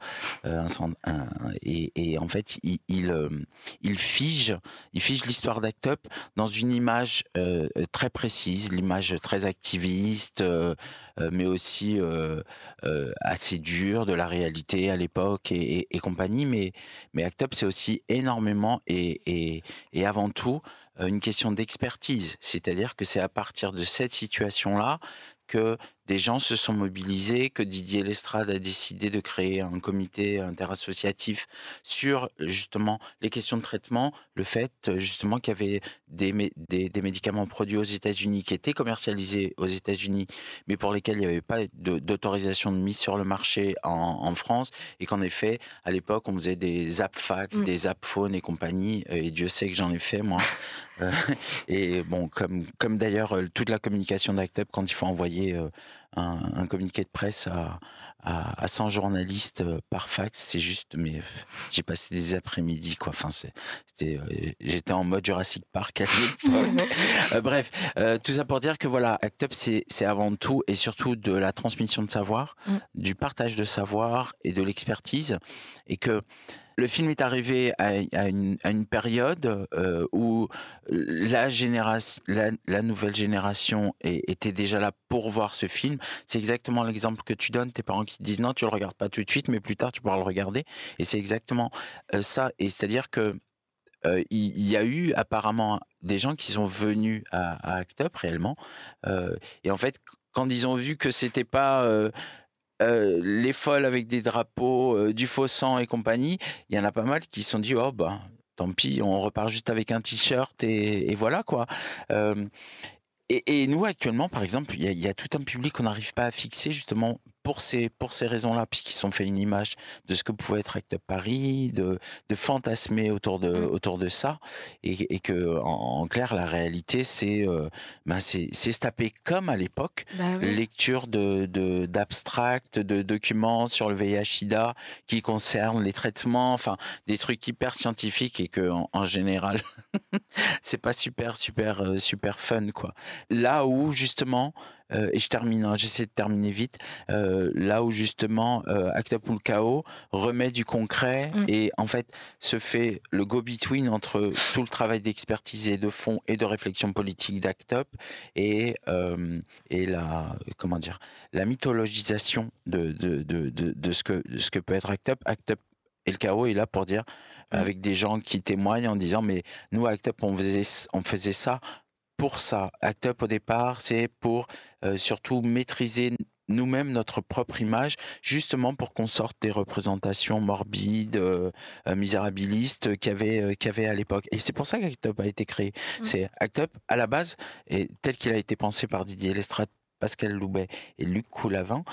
et en fait, il fige l'histoire d'Act Up dans une image très précise, l'image très activiste, mais aussi assez dure de la réalité à l'époque et compagnie. Mais Act Up, c'est aussi énormément et avant tout une question d'expertise. C'est-à-dire que c'est à partir de cette situation-là que des gens se sont mobilisés, que Didier Lestrade a décidé de créer un comité interassociatif sur justement les questions de traitement, le fait justement qu'il y avait des médicaments produits aux États-Unis qui étaient commercialisés aux États-Unis, mais pour lesquels il n'y avait pas d'autorisation de mise sur le marché en France, et qu'en effet, à l'époque, on faisait des app-fax, des app-phones et compagnie, et Dieu sait que j'en ai fait, moi. Et bon, comme d'ailleurs toute la communication d'Act Up, quand il faut envoyer un communiqué de presse à 100 journalistes par fax, c'est juste, mais j'ai passé des après-midi, quoi. Enfin, j'étais en mode Jurassic Park à l'époque. Bref, tout ça pour dire que voilà, Act Up, c'est avant tout et surtout de la transmission de savoir, du partage de savoir et de l'expertise, et que le film est arrivé à une période où la nouvelle génération était déjà là pour voir ce film. C'est exactement l'exemple que tu donnes, tes parents qui te disent non, tu le regardes pas tout de suite, mais plus tard tu pourras le regarder. Et c'est exactement ça. Et c'est-à-dire que il y a eu apparemment des gens qui sont venus à Act Up réellement. Et en fait, quand ils ont vu que c'était pas les folles avec des drapeaux, du faux sang et compagnie, il y en a pas mal qui se sont dit oh bah tant pis, on repart juste avec un t-shirt et voilà quoi. Et nous actuellement, par exemple, il y a tout un public qu'on n'arrive pas à fixer justement pour ces raisons-là, puisqu'ils se sont fait une image de ce que pouvait être Act Up Paris, de fantasmer autour de ça, et que en clair, la réalité, c'est se taper comme à l'époque, lecture d'abstracts, de documents sur le VIH/SIDA qui concernent les traitements, enfin des trucs hyper scientifiques, et que en général, c'est pas super fun quoi. Là où justement et je termine, hein, j'essaie de terminer vite. Là où justement Act Up ou le chaos remet du concret et en fait se fait le go-between entre tout le travail d'expertise et de fond et de réflexion politique d'Act Up et la mythologisation de ce que peut être Act Up. Act Up et le chaos est là pour dire avec des gens qui témoignent en disant mais nous à Act Up on faisait ça. Pour ça, Act Up au départ, c'est pour surtout maîtriser nous-mêmes notre propre image, justement pour qu'on sorte des représentations morbides, misérabilistes qu'il y avait à l'époque. Et c'est pour ça qu'Act Up a été créé. C'est Act Up, à la base, et tel qu'il a été pensé par Didier Lestrade, Pascal Loubet et Luc Coulavin,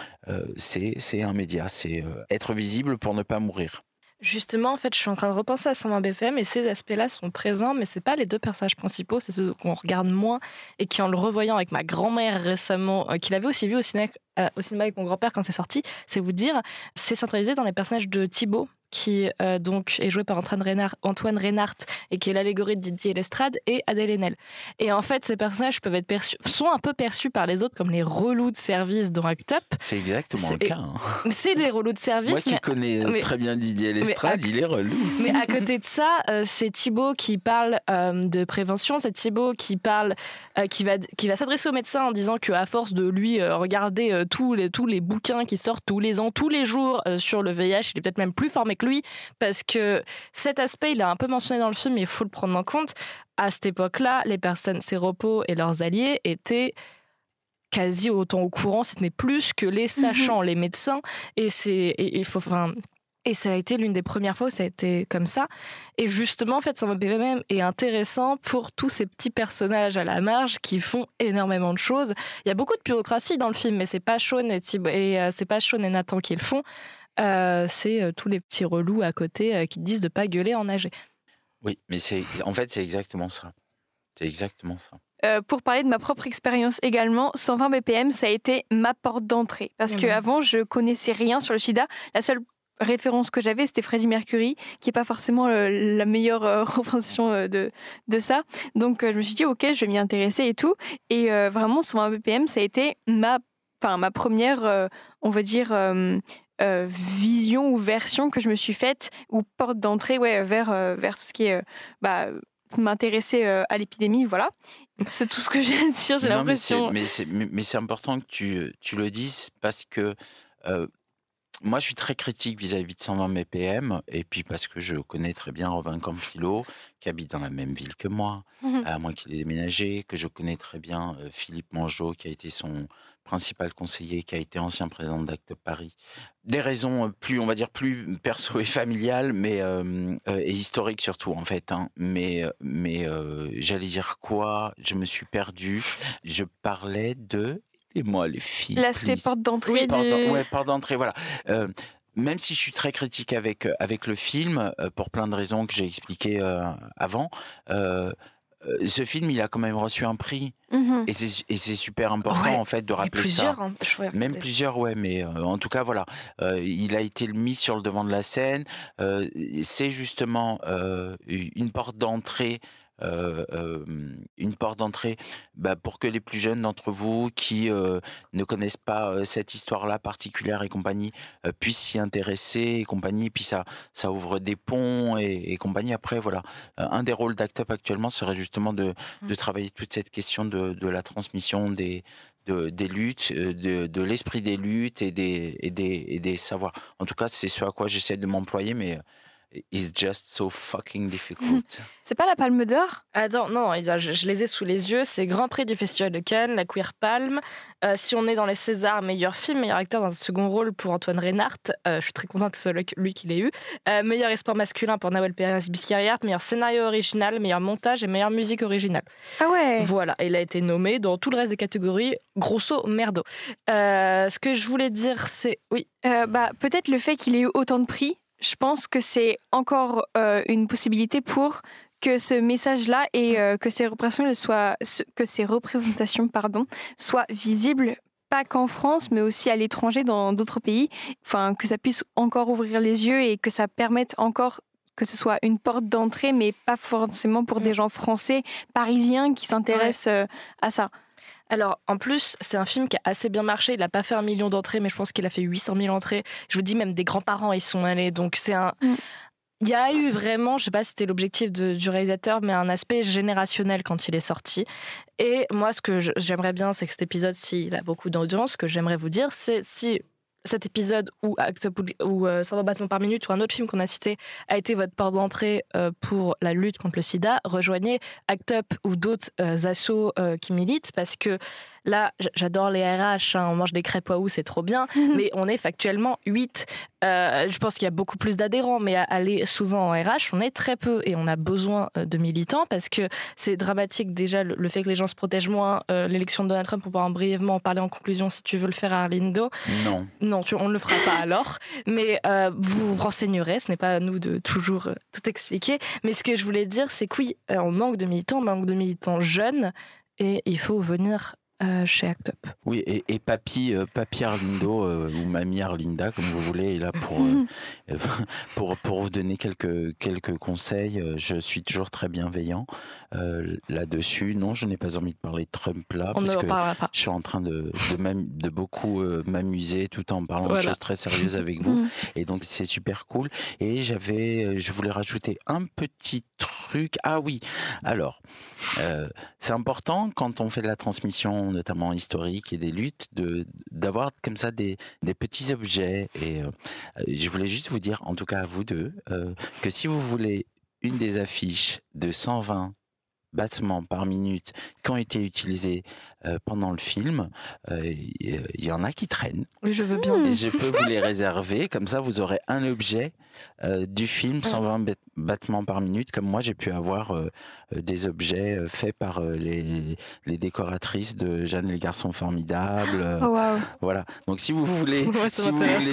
c'est un média, c'est être visible pour ne pas mourir. Justement, en fait, je suis en train de repenser à 120 BPM et ces aspects-là sont présents, mais c'est pas les deux personnages principaux, c'est ceux qu'on regarde moins et qui, en le revoyant avec ma grand-mère récemment, qui l'avait aussi vu au cinéma avec mon grand-père quand c'est sorti, c'est vous dire, c'est centralisé dans les personnages de Thibaut, qui donc est joué par Antoine Reinhardt et qui est l'allégorie de Didier Lestrade, et Adèle Haenel. Et en fait, ces personnages sont un peu perçus par les autres comme les relous de service dans Act Up. C'est exactement le cas. Hein. C'est les relous de service. Moi qui connais très bien Didier Lestrade, il est relou. Mais à côté de ça, c'est Thibaut qui parle de prévention, c'est Thibaut qui parle, qui va s'adresser au médecin en disant qu'à force de lui regarder tous les bouquins qui sortent tous les ans, tous les jours sur le VIH, il est peut-être même plus formé que lui, parce que cet aspect, il est un peu mentionné dans le film, mais il faut le prendre en compte. À cette époque-là, les personnes séropos et leurs alliés étaient quasi autant au courant, ce n'est plus que les sachants, les médecins, et ça a été l'une des premières fois où ça a été comme ça. Et justement, en fait, 120 BPM est intéressant pour tous ces petits personnages à la marge qui font énormément de choses. Il y a beaucoup de bureaucratie dans le film, mais c'est pas Sean et Nathan qui le font. C'est tous les petits relous à côté qui disent de pas gueuler en AG. Oui, mais c'est exactement ça. C'est exactement ça. Pour parler de ma propre expérience également, 120 BPM, ça a été ma porte d'entrée. Parce qu'avant, je connaissais rien sur le sida. La seule référence que j'avais, c'était Freddie Mercury, qui n'est pas forcément la meilleure représentation de ça. Donc, je me suis dit, ok, je vais m'y intéresser et tout. Et vraiment, 120 BPM, ça a été ma première, on va dire... vision ou version que je me suis faite, ou porte d'entrée vers tout ce qui est m'intéresser à l'épidémie, voilà. C'est tout ce que j'ai à dire, j'ai l'impression. Mais c'est important que tu le dises, parce que Moi, je suis très critique vis-à-vis de 120 BPM, et puis parce que je connais très bien Robin Campillo, qui habite dans la même ville que moi, à moins qu'il ait déménagé, que je connais très bien Philippe Mangeot, qui a été son principal conseiller, qui a été ancien président d'Act Up Paris. Des raisons plus, on va dire, plus perso et familiales, mais et historiques surtout, en fait. Hein. Mais j'allais dire quoi? Je me suis perdu. Je parlais de... Et moi, les filles. L'aspect porte d'entrée porte d'entrée, voilà. Même si je suis très critique avec le film, pour plein de raisons que j'ai expliquées avant, ce film, il a quand même reçu un prix. Et c'est super important, en fait, de rappeler plusieurs, ça. Hein, même plusieurs, ouais, mais en tout cas, voilà. Il a été mis sur le devant de la scène. C'est justement une porte d'entrée. Une porte d'entrée pour que les plus jeunes d'entre vous qui ne connaissent pas cette histoire-là particulière et compagnie puissent s'y intéresser et compagnie, et puis ça ouvre des ponts et compagnie. Après, voilà, un des rôles d'Act Up actuellement serait justement de travailler toute cette question de la transmission des luttes, de l'esprit des luttes et des savoirs. En tout cas, c'est ce à quoi j'essaie de m'employer, mais it's just so fucking difficult. C'est pas la Palme d'Or? Attends, non, je les ai sous les yeux. C'est Grand Prix du Festival de Cannes, la Queer Palme. Si on est dans les Césars, meilleur film, meilleur acteur dans un second rôle pour Antoine Reinhardt. Je suis très contente que ce soit lui qui l'ait eu. Meilleur espoir masculin pour Nawel Pérez-Biscayart. Meilleur scénario original, meilleur montage et meilleure musique originale. Ah ouais. Voilà, il a été nommé dans tout le reste des catégories, grosso merdo. Ce que je voulais dire, c'est... Oui. Peut-être le fait qu'il ait eu autant de prix, je pense que c'est encore une possibilité pour que ce message-là et que ces représentations soient visibles, pas qu'en France, mais aussi à l'étranger, dans d'autres pays. Enfin, que ça puisse encore ouvrir les yeux et que ça permette encore que ce soit une porte d'entrée, mais pas forcément pour des gens français, parisiens qui s'intéressent à ça. Alors, en plus, c'est un film qui a assez bien marché. Il n'a pas fait 1 million d'entrées, mais je pense qu'il a fait 800 000 entrées. Je vous dis, même des grands-parents y sont allés. Donc, c'est un... Il y a eu vraiment, je ne sais pas si c'était l'objectif du réalisateur, mais un aspect générationnel quand il est sorti. Et moi, ce que j'aimerais bien, c'est que cet épisode, s'il a beaucoup d'audience, ce que j'aimerais vous dire, c'est si cet épisode ou 120 battements par minute ou un autre film qu'on a cité a été votre porte d'entrée pour la lutte contre le sida, rejoignez Act Up ou d'autres assos qui militent, parce que là, j'adore les RH, on mange des crêpes waouh, c'est trop bien, mais on est factuellement 8. Je pense qu'il y a beaucoup plus d'adhérents, mais à aller souvent en RH, on est très peu et on a besoin de militants parce que c'est dramatique déjà le fait que les gens se protègent moins. L'élection de Donald Trump, on pourra brièvement en parler en conclusion si tu veux le faire, Arlindo. Non, on ne le fera pas alors, mais vous vous renseignerez, ce n'est pas à nous de toujours tout expliquer. Mais ce que je voulais dire, c'est que oui, on manque de militants jeunes et il faut venir chez Act Up. Oui, et papy Arlindo ou mamie Arlinda, comme vous voulez, est là pour vous donner quelques conseils. Je suis toujours très bienveillant là-dessus. Non, je n'ai pas envie de parler de Trump là, parce que je suis en train de beaucoup m'amuser tout en parlant de choses très sérieuses avec vous. Et donc, c'est super cool. Et je voulais rajouter un petit truc. Ah oui, alors, c'est important quand on fait de la transmission, notamment historique et des luttes, d'avoir comme ça des petits objets. Et je voulais juste vous dire, en tout cas à vous deux, que si vous voulez une des affiches de 120 battements par minute qui ont été utilisés pendant le film, il y en a qui traînent. Oui, je veux bien. Et je peux vous les réserver, comme ça vous aurez un objet du film 120 battements par minute, comme moi j'ai pu avoir des objets faits par les décoratrices de Jeanne et les garçons formidables. Voilà. Donc si vous voulez,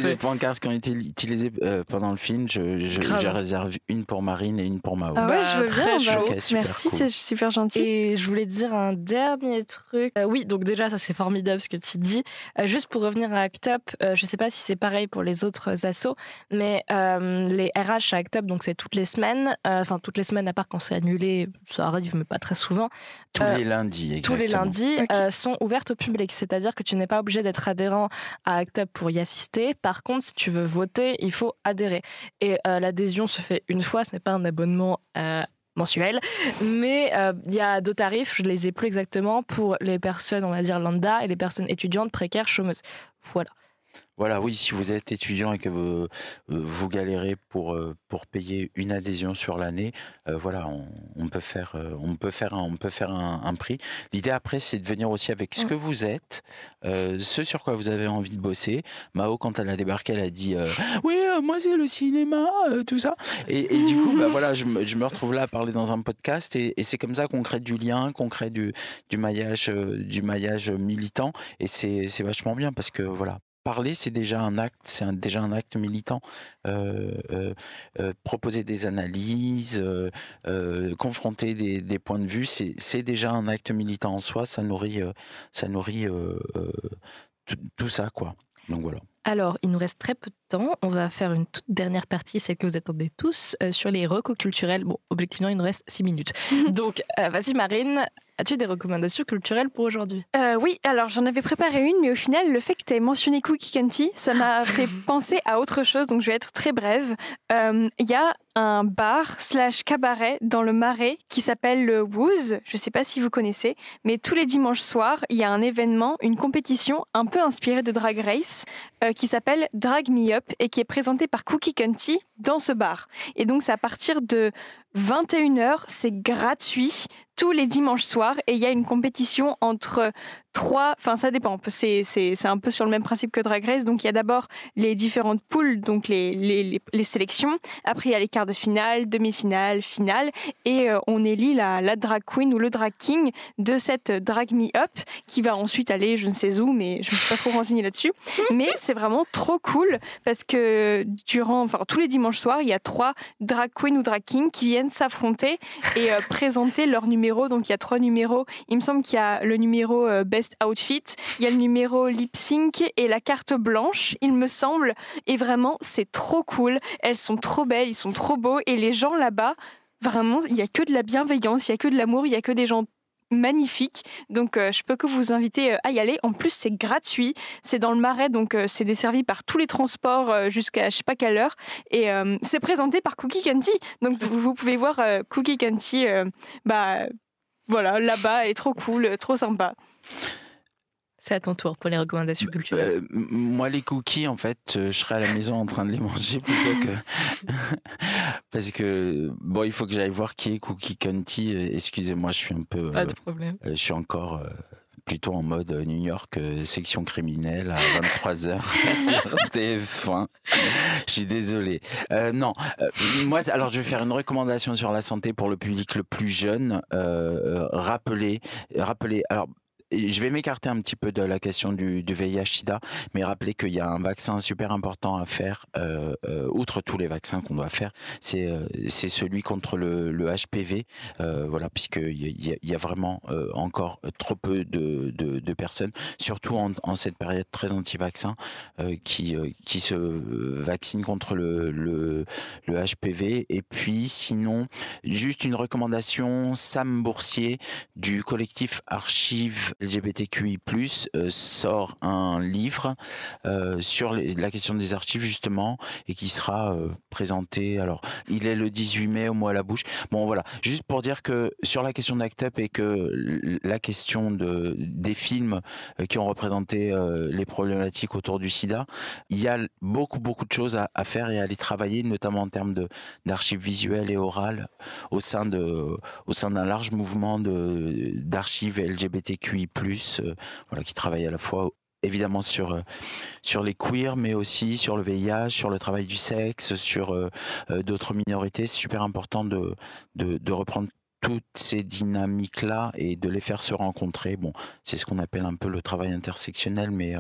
des pancartes qui ont été utilisées pendant le film, je réserve une pour Marine et une pour Mao. Ah ouais, je veux bien. Okay, merci, cool. c'est super gentil. Et je voulais dire un dernier truc. Oui, donc déjà, ça c'est formidable ce que tu dis. Juste pour revenir à Act Up, je sais pas si c'est pareil pour les autres assos, mais les RH à Act Up, donc c'est toutes les semaines, toutes les semaines à part quand c'est annulé, ça arrive mais pas très souvent. Tous les lundis, exactement. Tous les lundis sont ouvertes au public, c'est-à-dire que tu n'es pas obligé d'être adhérent à Act Up pour y assister. Par contre, si tu veux voter, il faut adhérer. Et l'adhésion se fait une fois, ce n'est pas un abonnement mensuel, mais il y a deux tarifs, je les ai plus exactement, pour les personnes, on va dire lambda, et les personnes étudiantes, précaires, chômeuses. Voilà. Voilà, oui, si vous êtes étudiant et que vous galérez pour payer une adhésion sur l'année, voilà, on peut faire un prix. L'idée après, c'est de venir aussi avec ce que vous êtes, ce sur quoi vous avez envie de bosser. Mao, quand elle a débarqué, elle a dit oui, moi c'est le cinéma, tout ça. Et du coup, bah voilà, je me retrouve là à parler dans un podcast et c'est comme ça qu'on crée du lien, qu'on crée du maillage militant. Et c'est vachement bien parce que voilà. Parler, c'est déjà un acte, déjà un acte militant. Proposer des analyses, confronter des points de vue, c'est déjà un acte militant en soi. Ça nourrit tout ça, quoi. Donc voilà. Alors, il nous reste très peu de temps. On va faire une toute dernière partie, celle que vous attendez tous, sur les recos culturels. Bon, objectivement, il nous reste 6 minutes. Donc, vas-y Marine, as-tu des recommandations culturelles pour aujourd'hui ? Oui, alors j'en avais préparé une, mais au final, le fait que tu aies mentionné Cookie County, ça m'a fait penser à autre chose, donc je vais être très brève. Il y a un bar / cabaret dans le Marais qui s'appelle le Wooz. Je ne sais pas si vous connaissez, mais tous les dimanches soirs, il y a un événement, une compétition un peu inspirée de Drag Race qui s'appelle Drag Me Up et qui est présentée par Cookie County dans ce bar. Et donc, c'est à partir de 21h, c'est gratuit tous les dimanches soirs et il y a une compétition entre 3, enfin ça dépend, c'est un peu sur le même principe que Drag Race, donc il y a d'abord les différentes poules, donc les sélections, après il y a les quarts de finale, demi-finale, finale, et on élit la drag queen ou le drag king de cette Drag Me Up qui va ensuite aller je ne sais où, mais je me suis pas trop renseignée là-dessus, mais c'est vraiment trop cool parce que tous les dimanches soirs, il y a 3 drag queens ou drag kings qui viennent s'affronter et présenter leur numéro, donc il y a 3 numéros, il me semble qu'il y a le numéro Best Outfit, il y a le numéro Lip Sync et la carte blanche, il me semble, et vraiment c'est trop cool, elles sont trop belles, ils sont trop beaux, et les gens là-bas, vraiment, il n'y a que de la bienveillance, il n'y a que de l'amour, il n'y a que des gens magnifiques, donc je peux que vous inviter à y aller. En plus c'est gratuit, c'est dans le Marais, donc c'est desservi par tous les transports jusqu'à je sais pas quelle heure, et c'est présenté par Cookie County, donc vous pouvez voir Cookie County, voilà, là-bas, elle est trop cool, trop sympa. C'est à ton tour pour les recommandations culturelles. Moi, les cookies, en fait, je serais à la maison en train de les manger plutôt que... Parce que, bon, il faut que j'aille voir qui est Cookie County. Excusez-moi, je suis un peu... Pas de problème. Je suis encore... plutôt en mode New York, section criminelle à 23h sur TF1. Je suis désolé. Non, moi, alors je vais faire une recommandation sur la santé pour le public le plus jeune. Rappelez, alors je vais m'écarter un petit peu de la question du VIH/SIDA, mais rappelez qu'il y a un vaccin super important à faire, outre tous les vaccins qu'on doit faire, c'est celui contre le HPV, voilà, puisqu'il y a vraiment encore trop peu de personnes, surtout en cette période très anti-vaccin, qui se vaccinent contre le HPV. Et puis sinon, juste une recommandation, Sam Boursier du collectif Archives LGBTQI+, sort un livre sur la question des archives justement, et qui sera présenté, alors il est le 18 mai au Mot à la Bouche. Bon voilà, juste pour dire que sur la question d'Act Up et que la question des films qui ont représenté les problématiques autour du sida, il y a beaucoup de choses à faire et à aller travailler, notamment en termes d'archives visuelles et orales au sein d'un large mouvement d'archives LGBTQI+, voilà, qui travaille à la fois évidemment sur les queers, mais aussi sur le VIH, sur le travail du sexe, sur d'autres minorités. C'est super important de reprendre toutes ces dynamiques-là et de les faire se rencontrer. Bon, c'est ce qu'on appelle un peu le travail intersectionnel, mais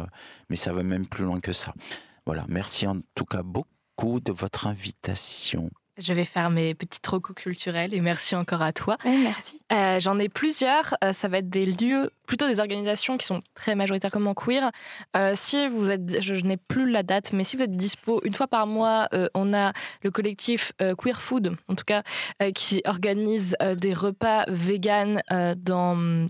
ça va même plus loin que ça. Voilà, merci en tout cas beaucoup de votre invitation. Je vais faire mes petites recos culturelles et merci encore à toi. Oui, merci. J'en ai plusieurs. Ça va être des lieux, plutôt des organisations qui sont très majoritairement queer. Si vous êtes, je n'ai plus la date, mais si vous êtes dispo, une fois par mois, on a le collectif Queer Food, en tout cas, qui organise des repas véganes dans...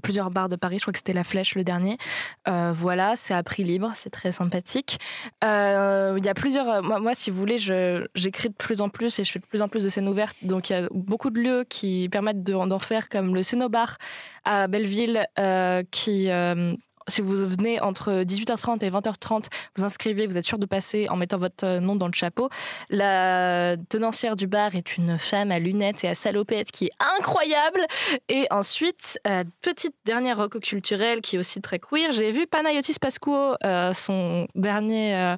plusieurs bars de Paris, je crois que c'était La Flèche le dernier. Voilà, c'est à prix libre, c'est très sympathique. Il y a plusieurs... Moi, si vous voulez, j'écris de plus en plus et je fais de plus en plus de scènes ouvertes. Donc, il y a beaucoup de lieux qui permettent d'en faire, comme le Cénobar à Belleville, qui si vous venez entre 18h30 et 20h30, vous inscrivez, vous êtes sûr de passer en mettant votre nom dans le chapeau. La tenancière du bar est une femme à lunettes et à salopette qui est incroyable. Et ensuite, petite dernière reco culturelle qui est aussi très queer, j'ai vu Panayotis Pascuo, son dernier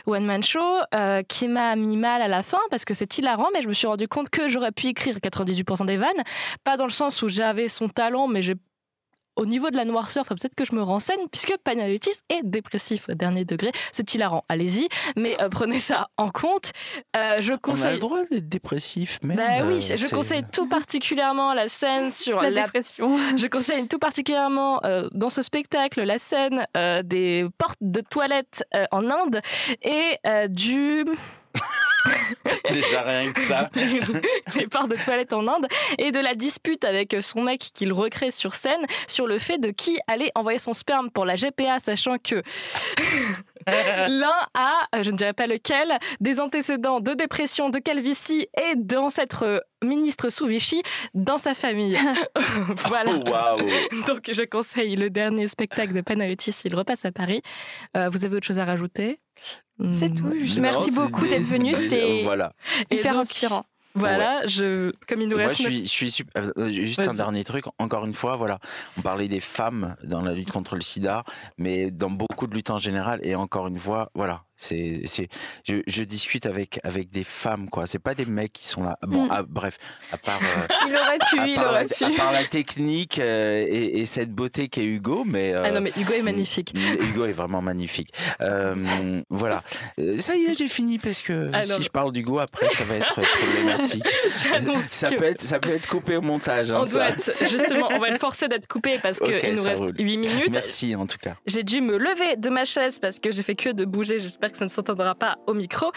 one-man show, qui m'a mis mal à la fin parce que c'est hilarant, mais je me suis rendu compte que j'aurais pu écrire 98% des vannes, pas dans le sens où j'avais son talent, mais au niveau de la noirceur, peut-être que je me renseigne, puisque Panayotis est dépressif au dernier degré. C'est hilarant, allez-y, mais prenez ça en compte. Je conseille... On a le droit d'être dépressif, mais... oui, je conseille tout particulièrement la scène sur la dépression. Je conseille tout particulièrement dans ce spectacle la scène des portes de toilettes en Inde et du... Déjà rien que ça. Les portes de toilette en Inde et de la dispute avec son mec qu'il recrée sur scène sur le fait de qui allait envoyer son sperme pour la GPA, sachant que l'un a, je ne dirais pas lequel, des antécédents de dépression, de calvitie et d'ancêtres ministres sous Vichy dans sa famille. Voilà. Oh, wow. Donc je conseille le dernier spectacle de Panayotis, il repasse à Paris. Vous avez autre chose à rajouter ? C'est tout. Merci beaucoup d'être venu. C'était hyper inspirant. Voilà, comme il nous reste... Moi, je suis super... Juste un dernier truc, encore une fois, voilà, on parlait des femmes dans la lutte contre le sida, mais dans beaucoup de luttes en général, et encore une fois, voilà, je discute avec des femmes, quoi. C'est pas des mecs qui sont là. Bon, bref, à part... il aurait pu. À part la technique et cette beauté qu'est Hugo, mais... Ah non, mais Hugo est magnifique. Hugo est vraiment magnifique. Voilà. Ça y est, j'ai fini, parce que si je parle d'Hugo, après, ça va être problématique. Ça peut être coupé au montage. Hein, on va être forcé d'être coupé parce qu'il nous reste 8 minutes. Merci, en tout cas. J'ai dû me lever de ma chaise parce que j'ai fait que de bouger. J'espère que ça ne s'entendra pas au micro.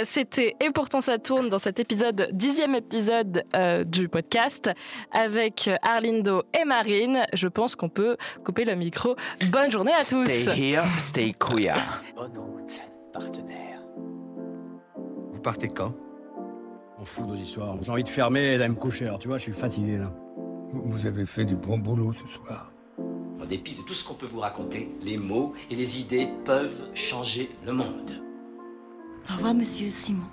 C'était Et pourtant ça tourne dans cet épisode, 10e épisode du podcast avec Arlindo et Marine. Je pense qu'on peut couper le micro. Bonne journée à tous. Stay here, stay queer. Bonne hôte, partenaire. Vous partez quand ? On fout nos histoires. J'ai envie de fermer et d'aller me coucher. Alors tu vois, je suis fatigué là. Vous avez fait du bon boulot ce soir. En dépit de tout ce qu'on peut vous raconter, les mots et les idées peuvent changer le monde. Au revoir, monsieur Simon.